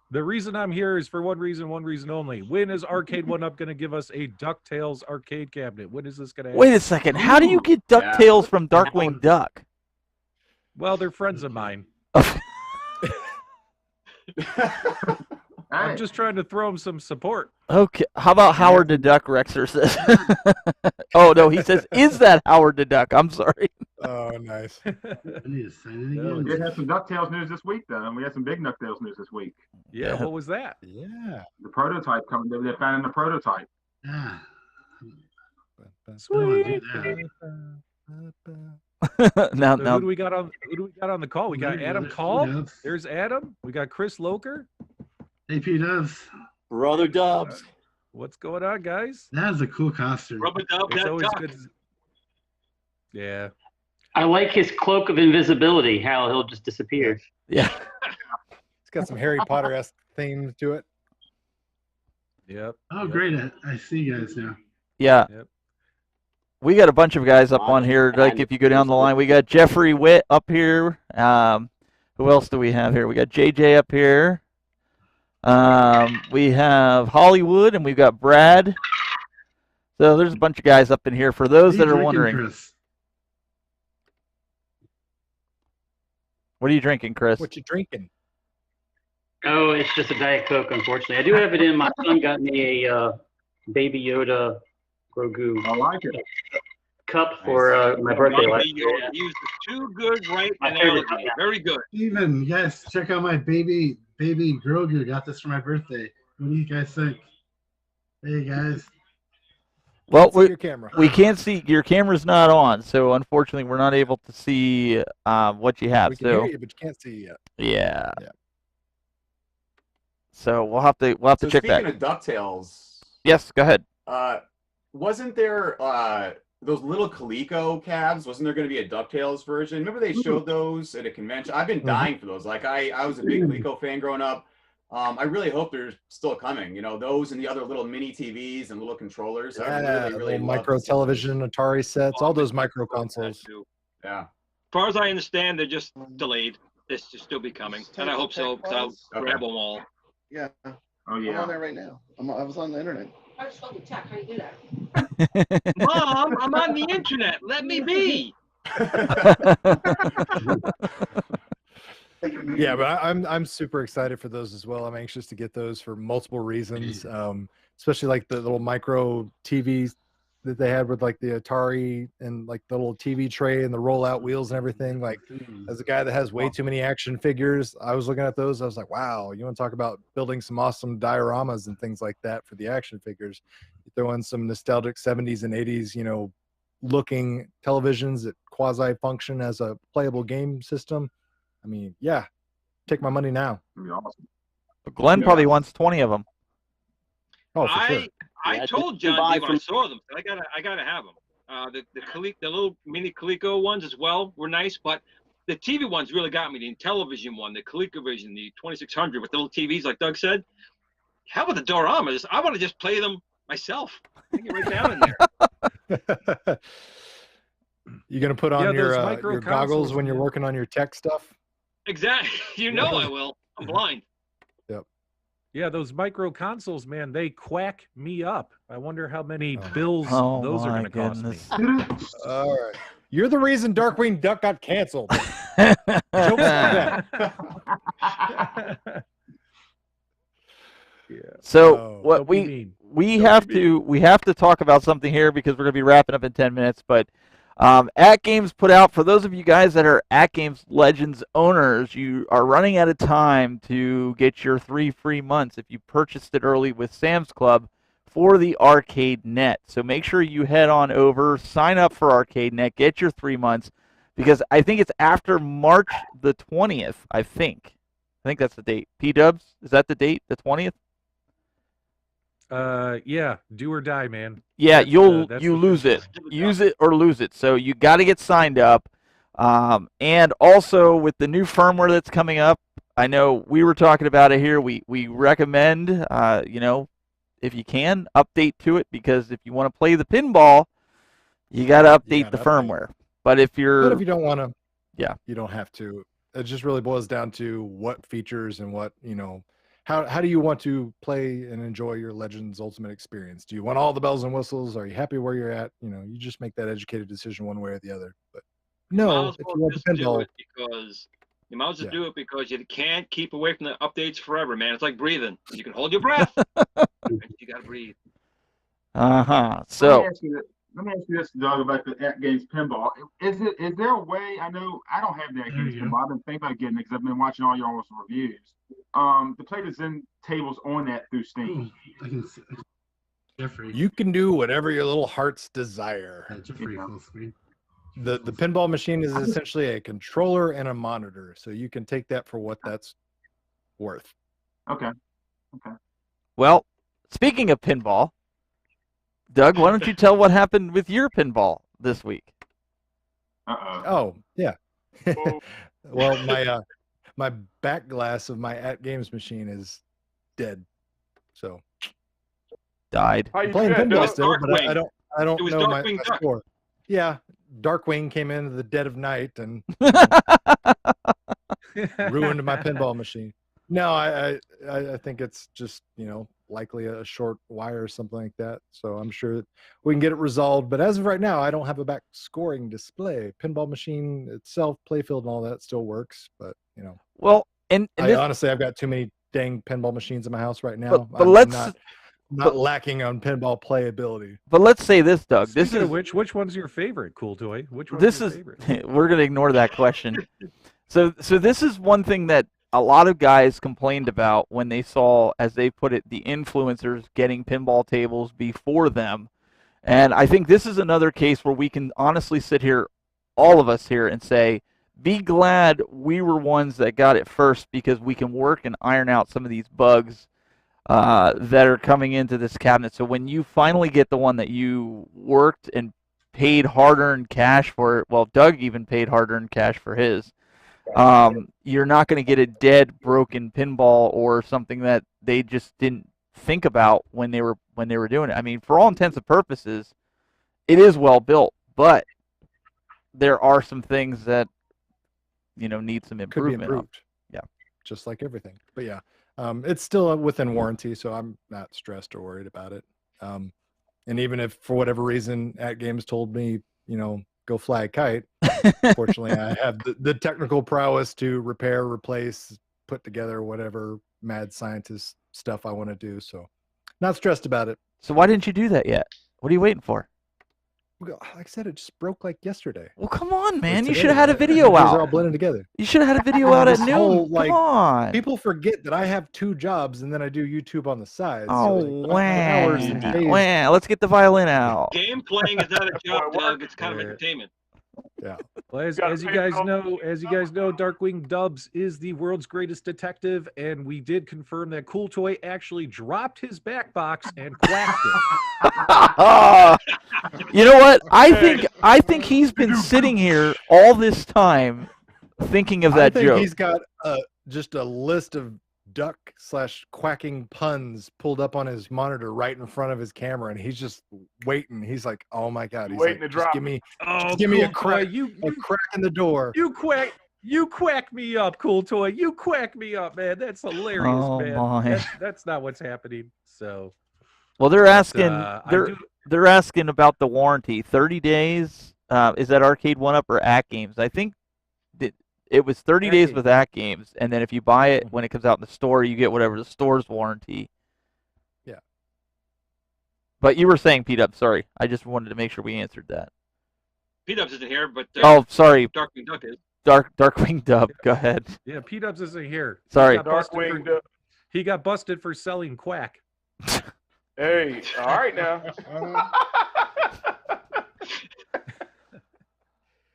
the reason I'm here is for one reason only. When is Arcade 1-Up going to give us a DuckTales arcade cabinet? When is this going to happen? Wait a second. How do you get DuckTales from Darkwing Duck? Well, they're friends of mine. I'm just trying to throw them some support. Okay. How about Howard the Duck, Rexer says? Oh, no, he says, is that Howard the Duck? I'm sorry. Oh, nice. I need to sign it again. We had some DuckTales news this week, though, and we had some big DuckTales news this week. Yeah, what was that? Yeah. The prototype coming. They found in the prototype. Yeah. Sweet. So who do we got on the call? We got Adam Call. There's Adam. We got Chris Loker. Hey, P-Dubs. Brother Dubs. What's going on, guys? That's a cool costume. Rubber dub, It's that always duck. good. Yeah. I like his cloak of invisibility, how he'll just disappear. Yeah. It's got some Harry Potter-esque themes to it. Yep. Oh, great. I see you guys now. Yeah. Yep. We got a bunch of guys up on here. Like, if you go down the line, we got Jeffrey Witt up here. Who else do we have here? We got JJ up here. We have Hollywood, and we've got Brad. So there's a bunch of guys up in here for those that are wondering. Chris? What are you drinking, Chris? What you drinking? Oh, it's just a Diet Coke, unfortunately. I do have it in. My son got me a Baby Yoda Grogu I like it. cup for my birthday last He year. used the too good right My favorite analogy. cup. Very good. Steven, yes, check out my baby Grogu. Got this for my birthday. What do you guys think? Hey, guys. Well, your camera. we can't see. Your camera's not on, so unfortunately, we're not able to see what you have. We can hear you, but you can't see yet. Yeah. Yeah. So we'll have to check that. Speaking of DuckTales, Yes, go ahead. wasn't there those little Coleco cabs? Wasn't there going to be a DuckTales version? Remember they showed those at a convention? I've been dying for those. Like I was a big Coleco fan growing up. I really hope they're still coming. You know, those and the other little mini TVs and little controllers. I really little love micro to see television, Atari sets, all those micro consoles. Yeah. As far as I understand, they're just delayed. This should still be coming, and I hope so because I'll grab them all. Yeah. Oh I'm yeah. on there right now. I was on the internet. I just double check. How do you do that? Mom, I'm on the internet. Let me be. Yeah, but I'm super excited for those as well. I'm anxious to get those for multiple reasons, especially like the little micro TVs that they had with like the Atari and like the little TV tray and the rollout wheels and everything. Like, as a guy that has way too many action figures, I was looking at those. I was like, wow, you want to talk about building some awesome dioramas and things like that for the action figures. You throw in some nostalgic 70s and 80s, looking televisions that quasi function as a playable game system. I mean, yeah, take my money now. That'd be awesome. But Glenn probably wants 20 of them. Oh, for sure. I told John D when I saw them, I gotta have them. The little mini Coleco ones as well were nice, but the TV ones really got me. The Intellivision one, the ColecoVision, the 2600 with the little TVs, like Doug said. How about the dioramas? I want to just play them myself. I can get right down in there. You gonna put on your goggles when you're working on your tech stuff? Exactly. You know I will. I'm blind. Yep. Yeah, those micro consoles, man, they quack me up. I wonder how many bills those are going to cost me. All right. You're the reason Darkwing Duck got canceled. Jokes on that. Yeah. So what we have to talk about something here because we're going to be wrapping up in 10 minutes, but At Games put out, for those of you guys that are At Games Legends owners, you are running out of time to get your 3 free months if you purchased it early with Sam's Club for the Arcade Net. So make sure you head on over, sign up for Arcade Net, get your 3 months, because I think it's after March the 20th, I think. I think that's the date. P-Dubs, is that the date, the 20th? Yeah, do or die, man. Yeah, you lose it. Use it or lose it. So you got to get signed up. And also with the new firmware that's coming up, I know we were talking about it here. We recommend, if you can, update to it, because if you want to play the pinball, you got to update the firmware. But if you don't want to, yeah, you don't have to. It just really boils down to what features and what, how do you want to play and enjoy your Legends Ultimate experience? Do you want all the bells and whistles? Are you happy where you're at? You just make that educated decision one way or the other. But no, if you want the pinball, you might as well do it because you can't keep away from the updates forever, man. It's like breathing. You can hold your breath. You got to breathe. So let me ask you this, Doug, about the At Games pinball. Is there a way? I know I don't have the At Games pinball. I've been thinking about getting it because I've been watching all your reviews. To play the Zen tables on that through Steam. Jeffrey. You can do whatever your little heart's desire. Jeffrey, full screen. The pinball machine is essentially a controller and a monitor, so you can take that for what that's worth. Okay. Well, speaking of pinball, Doug, why don't you tell what happened with your pinball this week? Oh, yeah. Well, my back glass of my At Games machine is dead. So died. I'm playing pinball still, but I don't know my score. Yeah, Darkwing came in at the dead of night and ruined my pinball machine. No, I think it's just, likely a short wire or something like that. So I'm sure we can get it resolved. But as of right now, I don't have a back scoring display. Pinball machine itself, playfield and all that still works. But, Well, and honestly, I've got too many dang pinball machines in my house right now. But I'm not lacking on pinball playability. But let's say this, Doug. Speaking of which one's your favorite, Cool Toy? Which one's this your is favorite? We're gonna ignore that question. So this is one thing that a lot of guys complained about when they saw, as they put it, the influencers getting pinball tables before them. And I think this is another case where we can honestly sit here, all of us here, and say, be glad we were ones that got it first, because we can work and iron out some of these bugs that are coming into this cabinet. So when you finally get the one that you worked and paid hard-earned cash for, well, Doug even paid hard-earned cash for his, you're not going to get a dead, broken pinball or something that they just didn't think about when they were doing it. I mean, for all intents and purposes, it is well built, but there are some things that need some improvement. Could be improved. Yeah, just like everything. But yeah, it's still within warranty, so I'm not stressed or worried about it. And even if for whatever reason At Games told me, go fly a kite, fortunately I have the technical prowess to repair, replace, put together whatever mad scientist stuff I want to do. So not stressed about it. So why didn't you do that yet? What are you waiting for? Like I said, it just broke like yesterday. Well, come on, man. You today. should have had a video These out. are all blended together. You should have had a video out at This noon. whole, Come on. People forget that I have 2 jobs and then I do YouTube on the side. Oh, so hours and days. wow. Let's get the violin out. Game playing is not a job, Doug. It's kind of entertainment. Yeah. Well, as you guys know, Darkwing Dubs is the world's greatest detective, and we did confirm that Cool Toy actually dropped his back box and quacked it. You know what? I think he's been sitting here all this time thinking of that I think joke. he's got just a list of duck/quacking puns pulled up on his monitor right in front of his camera, and he's just waiting. He's like, "Oh my god!" He's waiting like, to drop. Give me Cool a crack, Toy, a crack in the door. You quack me up, Cool Toy. You quack me up, man. That's hilarious, Oh, man. my. That's not what's happening. So, Well, they're asking I they're asking about the warranty. 30 days. Is that Arcade 1-Up or At Games? I think it was 30 days with At Games, and then if you buy it when it comes out in the store, you get whatever the store's warranty. Yeah. But you were saying, P-Dub, sorry. I just wanted to make sure we answered that. P-Dubs isn't here, but Oh, sorry. Darkwing Duck is. Darkwing Dub, go ahead. Yeah, P-Dubs isn't here. Sorry. He got busted for selling quack. Hey, all right now.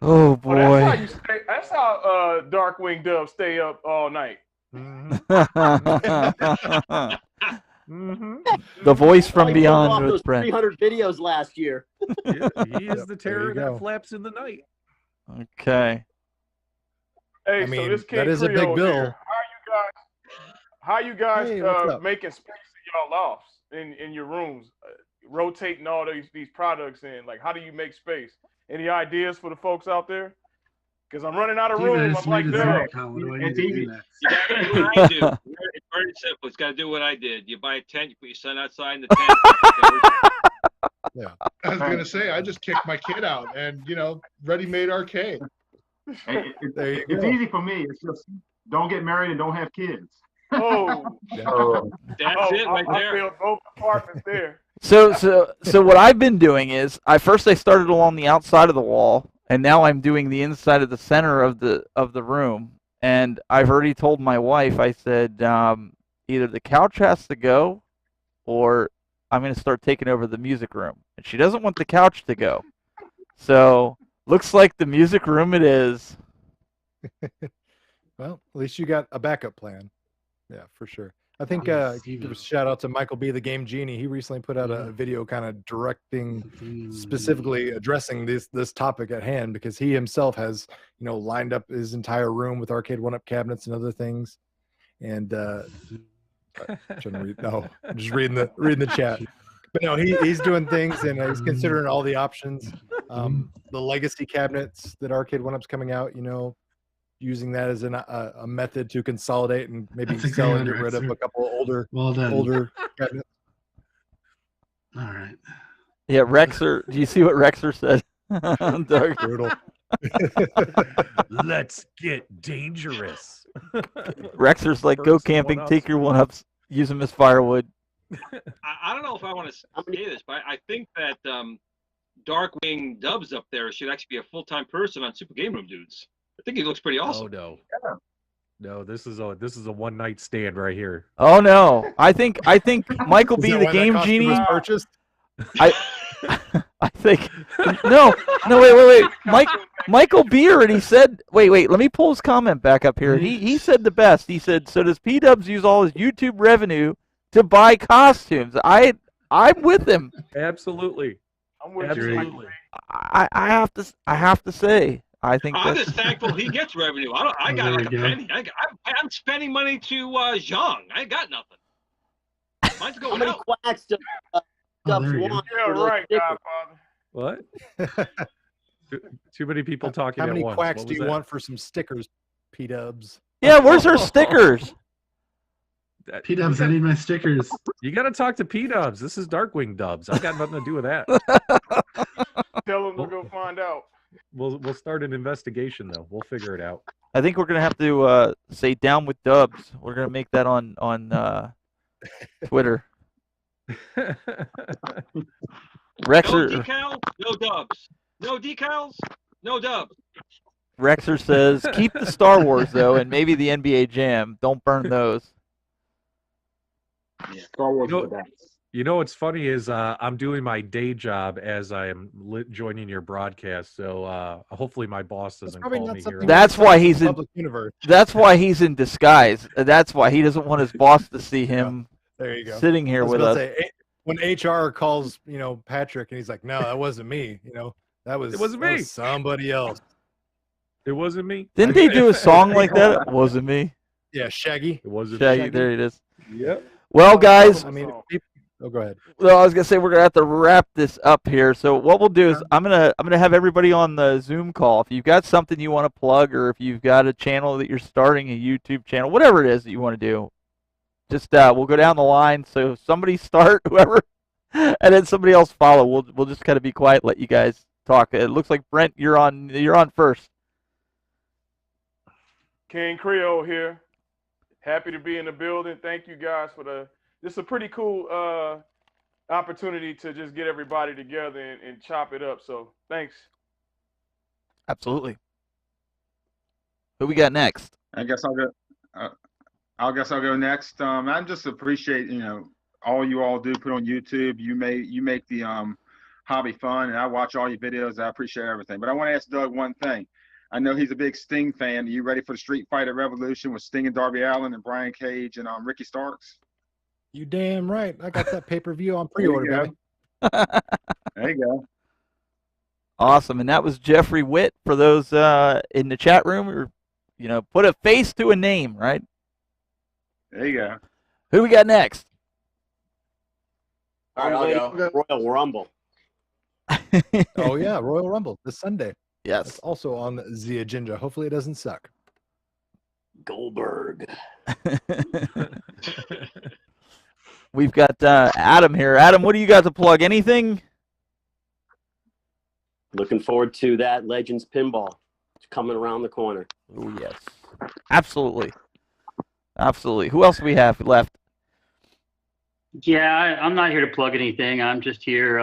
Oh boy. Well, that's how Darkwing Dub stay up all night. The voice from Like beyond off with those Brent. 300 videos last year. Yeah, he is the terror you that go. flaps in the night. Okay. Hey, I mean, so this King that is a big Creole bill. here, how you guys Hey, what's up? making space in y'all lofts in your rooms, rotating all these products in? Like, how do you make space? Any ideas for the folks out there? Because I'm running out of room. I'm like, Doug. It's easy. You got to do what I do. It's very simple. It's got to do what I did. You buy a tent, you put your son outside in the tent. Yeah. I was gonna say I just kicked my kid out, and ready-made arcade. There you It's go. easy for me. It's just don't get married and don't have kids. Oh, That's it right I there. feel both apartments there. So what I've been doing is I started along the outside of the wall, and now I'm doing the inside of the center of the room. And I've already told my wife, I said, either the couch has to go, or I'm going to start taking over the music room. And she doesn't want the couch to go. So looks like the music room it is. Well, at least you got a backup plan. Yeah, for sure. I think give a shout out to Michael B, the Game Genie. He recently put out a video kind of directing, specifically addressing this topic at hand, because he himself has lined up his entire room with Arcade 1-Up cabinets and other things. And shouldn't read. No, I'm just reading the chat. But no, he's doing things, and he's considering all the options. The legacy cabinets that Arcade 1-Up's coming out, using that as a method to consolidate and maybe sell and get rid of a couple of older cabinets. All right. Yeah, Rexer. Do you see what Rexer said? Dark. Brutal. Let's get dangerous. Rexer's like, go camping, take your 1-Ups, use them as firewood. I don't know if I want to say this, but I think that Darkwing Dubs up there should actually be a full-time person on Super Game Room Dudes. I think he looks pretty awesome. Oh no. No, this is a one night stand right here. Oh no. I think Michael B, the Game Genie. Was purchased? I think wait. Michael B already said wait, let me pull his comment back up here. He said the best. He said, so does P-Dubs use all his YouTube revenue to buy costumes? I'm with him. Absolutely. I'm with Absolutely. I have to say, I think I'm that's just thankful he gets revenue. I got like a penny. I'm spending money to Zhang. I ain't got nothing. Mine's How going many out. quacks do Dubs there you go. want? Yeah, for those right, stickers? Godfather. What? Too many people talking How at many once. quacks What do was you that? want for some stickers, P-Dubs? yeah. Where's our stickers? P-Dubs, I need my stickers. You got to talk to P-Dubs. This is Darkwing Dubs. I got nothing to do with that. Tell them to go find out. We'll start an investigation though. We'll figure it out. I think we're gonna have to say down with Dubs. We're gonna make that on Twitter. Rexer No decal, no dubs. No decals, no dubs. Rexer says keep the Star Wars though, and maybe the NBA Jam. Don't burn those. Yeah, Star Wars You know- for that. You know what's funny is I'm doing my day job as I am joining your broadcast. So hopefully my boss doesn't probably call not me something here. That's why he's in. Public universe. That's why he's in disguise. That's why he doesn't want his boss to see him There you go. sitting I here was with gonna us. say, when HR calls, Patrick, and he's like, "No, that wasn't me. That was It wasn't that me. was somebody else." It wasn't me. Didn't they do a song like that? It wasn't me. Yeah, Shaggy. It wasn't Shaggy, me. there it is. Yep. Well, guys, I mean, go ahead. well, I was gonna say we're gonna have to wrap this up here. So what we'll do is I'm gonna have everybody on the Zoom call. If you've got something you want to plug, or if you've got a channel that you're starting, a YouTube channel, whatever it is that you want to do, just we'll go down the line. So somebody start, whoever, and then somebody else follow. We'll just kind of be quiet, let you guys talk. It looks like Brent, you're on first. King Creole here. Happy to be in the building. Thank you guys for this is a pretty cool opportunity to just get everybody together and chop it up. So thanks. Absolutely. Who we got next? I guess I'll go. I guess I'll go next. I just appreciate all you all do put on YouTube. You make the hobby fun, and I watch all your videos. I appreciate everything. But I want to ask Doug one thing. I know he's a big Sting fan. Are you ready for the Street Fighter Revolution with Sting and Darby Allin and Brian Cage and Ricky Starks? You damn right. I got that pay-per-view on There you pre-order, go. baby. There you go. Awesome, and that was Jeffrey Witt for those in the chat room. Or, put a face to a name, right? There you go. Who we got next? All right, I'll go. Royal Rumble. Oh yeah, Royal Rumble this Sunday. Yes. It's also on the agenda. Hopefully it doesn't suck. Goldberg. We've got Adam here. Adam, what do you got to plug? Anything? Looking forward to that Legends Pinball. It's coming around the corner. Oh, yes. Absolutely. Absolutely. Who else do we have left? Yeah, I'm not here to plug anything. I'm just here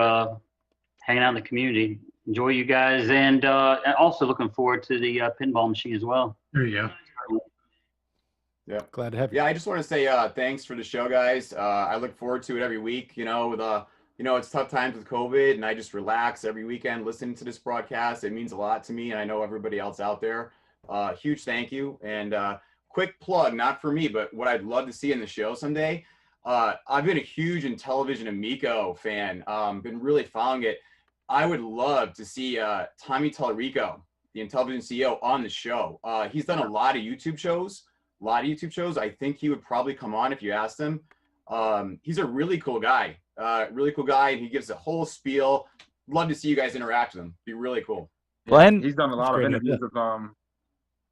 hanging out in the community. Enjoy you guys, and also looking forward to the pinball machine as well. There you go. Yeah. Glad to have you. Yeah, I just want to say thanks for the show, guys. I look forward to it every week. It's tough times with COVID, and I just relax every weekend listening to this broadcast. It means a lot to me, and I know everybody else out there. Huge thank you. And quick plug, not for me, but what I'd love to see in the show someday. I've been a huge Intellivision Amico fan. Been really following it. I would love to see Tommy Tallarico, the Intellivision CEO, on the show. He's done a lot of YouTube shows. I think he would probably come on if you asked him. He's a really cool guy. And he gives a whole spiel. Love to see you guys interact with him. Be really cool. Glenn? He's done a lot of interviews with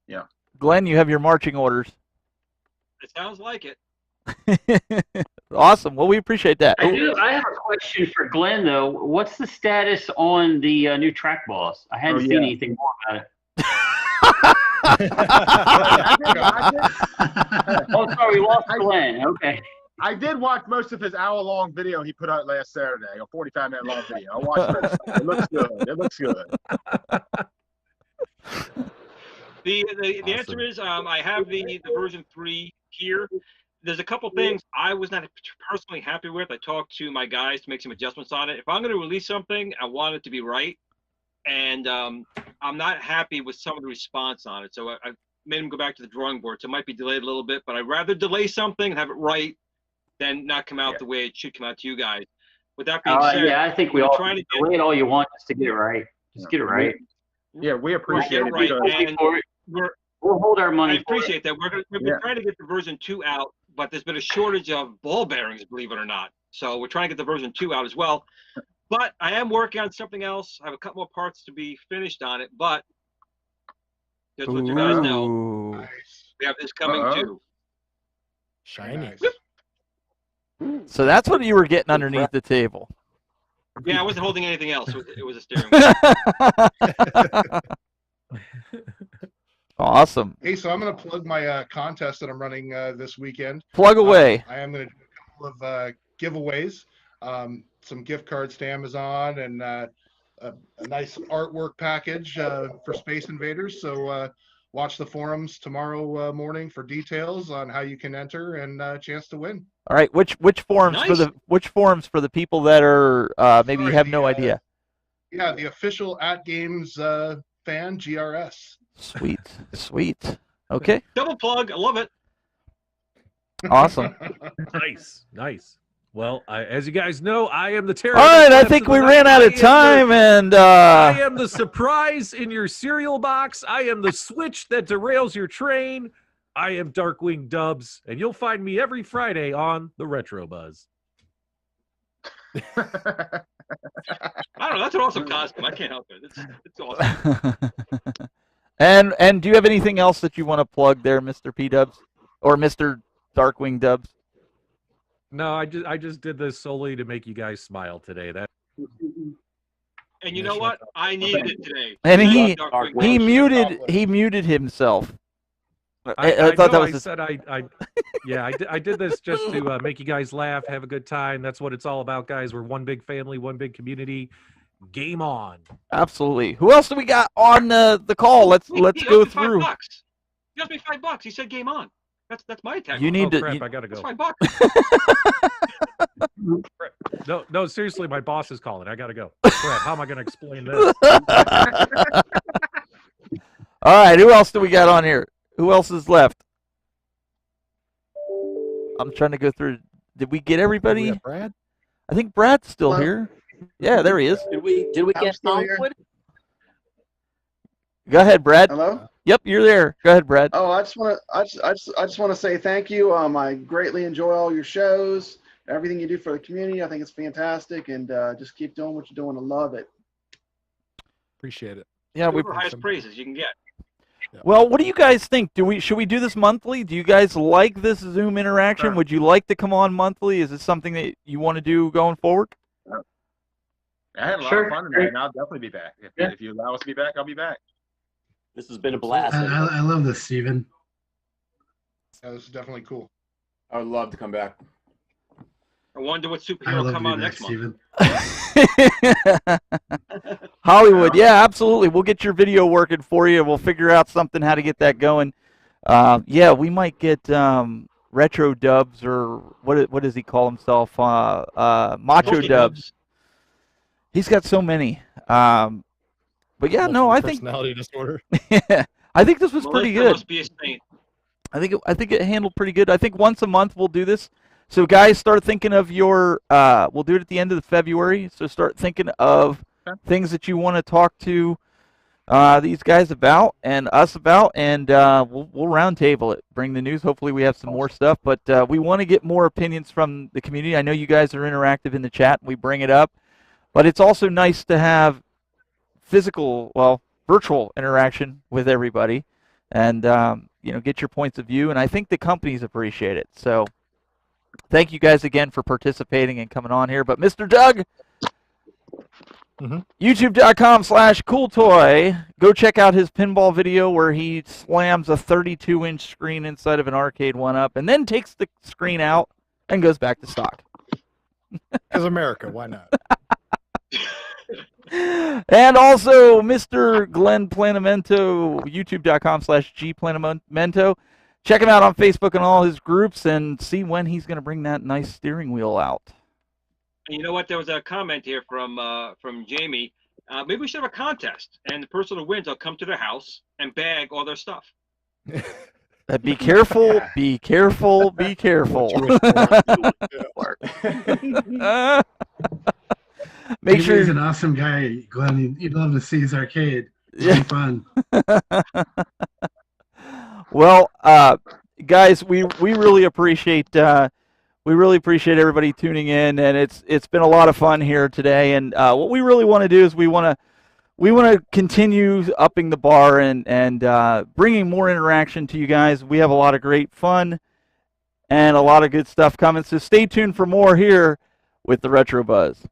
yeah. Glenn, you have your marching orders. It sounds like it. Awesome. Well, we appreciate that. I have a question for Glenn, though. What's the status on the new track boss? I hadn't seen anything more about it. Oh, sorry, we lost Glenn. Okay. I did watch most of his hour-long video he put out last Saturday, a 45-minute long video. I watched it. It looks good. It looks good. The answer is I have the version 3 here. There's a couple things I was not personally happy with. I talked to my guys to make some adjustments on it. If I'm going to release something, I want it to be right. And I'm not happy with some of the response on it. So I made them go back to the drawing board. So it might be delayed a little bit, but I'd rather delay something and have it right than not come out the way it should come out to you guys. With that being said, yeah, I think we all trying to delay it all you want just to get it right. Just get it right. Yeah, we appreciate it. Right. Because, And we'll hold our money. I appreciate that. We're trying to get the version 2 out, but there's been a shortage of ball bearings, believe it or not. So we're trying to get the version 2 out as well. But I am working on something else. I have a couple more parts to be finished on it, but just let you guys know, we have this coming too. Shiny. Nice. So that's what you were getting underneath the table. Yeah, I wasn't holding anything else. It was a steering wheel. Awesome. Hey, so I'm going to plug my contest that I'm running this weekend. Plug away. I am going to do a couple of giveaways, some gift cards to Amazon, and a nice artwork package for Space Invaders. So watch the forums tomorrow morning for details on how you can enter and a chance to win. All right, which forums Nice. for the people that are maybe Sorry, have no idea? Yeah, the official At Games fan, GRS. Sweet, sweet. Okay, Double plug. I love it. awesome. Nice, nice. Well, as you guys know, I am the terror. All right, I think we ran out of time, and I am the surprise in your cereal box. I am the switch that derails your train. I am Darkwing Dubs, and you'll find me every Friday on the Retro Buzz. I don't know. That's an awesome costume. I can't help it. It's awesome. and do you have anything else that you want to plug there, Mr. P Dubs or Mr. Darkwing Dubs? No, I just did this solely to make you guys smile today. That. And you know what? I needed it today. And Darkwing he muted himself. I thought that know, was I said I did this just to make you guys laugh, have a good time. That's what it's all about, guys. We're one big family, one big community. Game on. Absolutely. Who else do we got on the call? Let's go through. $5. He owes me $5. He said game on. That's my tag. You need to. Crap, I gotta go. That's $5. No, seriously, my boss is calling. I gotta go. Crap, how am I gonna explain this? All right, who else do we got on here? Who else is left? I'm trying to go through. Did we get everybody? Brad? I think Brad's still Hello? here. Yeah, there he is. Did we I'm get still here. Hollywood? Go ahead, Brad. Hello. Yep, you're there. Go ahead, Brad. Oh, I just want to say thank you. I greatly enjoy all your shows, everything you do for the community. I think it's fantastic, and just keep doing what you're doing. I love it. Appreciate it. Yeah, we. For highest praises you can get. Well, what do you guys think? Should we do this monthly? Do you guys like this Zoom interaction? Sure. Would you like to come on monthly? Is this something that you want to do going forward? I had a lot of fun tonight, and I'll definitely be back. If you allow us to be back, I'll be back. This has been a blast. I love this, Steven. Yeah, this is definitely cool. I would love to come back. I wonder what I superhero love come you out back, next month. Steven. Hollywood, yeah, absolutely. We'll get your video working for you. We'll figure out something how to get that going. Yeah, we might get Retro Dubs, or what does he call himself? Macho Mostly Dubs. He's got so many. But yeah, no, I think Personality disorder. I think this was pretty Melissa good. Must be a saint. I think it handled pretty good. I think once a month we'll do this. So guys, start thinking of your. We'll do it at the end of February. So start thinking of things that you want to talk to these guys about and us about, and we'll round table it. Bring the news. Hopefully we have some more stuff, but we want to get more opinions from the community. I know you guys are interactive in the chat. We bring it up, but it's also nice to have virtual interaction with everybody, and get your points of view. And I think the companies appreciate it. So thank you guys again for participating and coming on here. But Mr. Doug, YouTube.com/CoolToy. Go check out his pinball video where he slams a 32-inch screen inside of an arcade one-up and then takes the screen out and goes back to stock. Because America, why not? And also Mr. Glenn Planamento, youtube.com/GPlanamento. Check him out on Facebook and all his groups and see when he's going to bring that nice steering wheel out. And you know what? There was a comment here from Jamie. Maybe we should have a contest, and the person who wins, I'll come to their house and bag all their stuff. Be careful, be careful, be careful. Make sure He's an awesome guy, Glenn. You'd love to see his arcade. It'd be fun. Well, guys, we really appreciate everybody tuning in, and it's been a lot of fun here today. And what we really want to do is we want to continue upping the bar and bringing more interaction to you guys. We have a lot of great fun and a lot of good stuff coming. So stay tuned for more here with the Retro Buzz.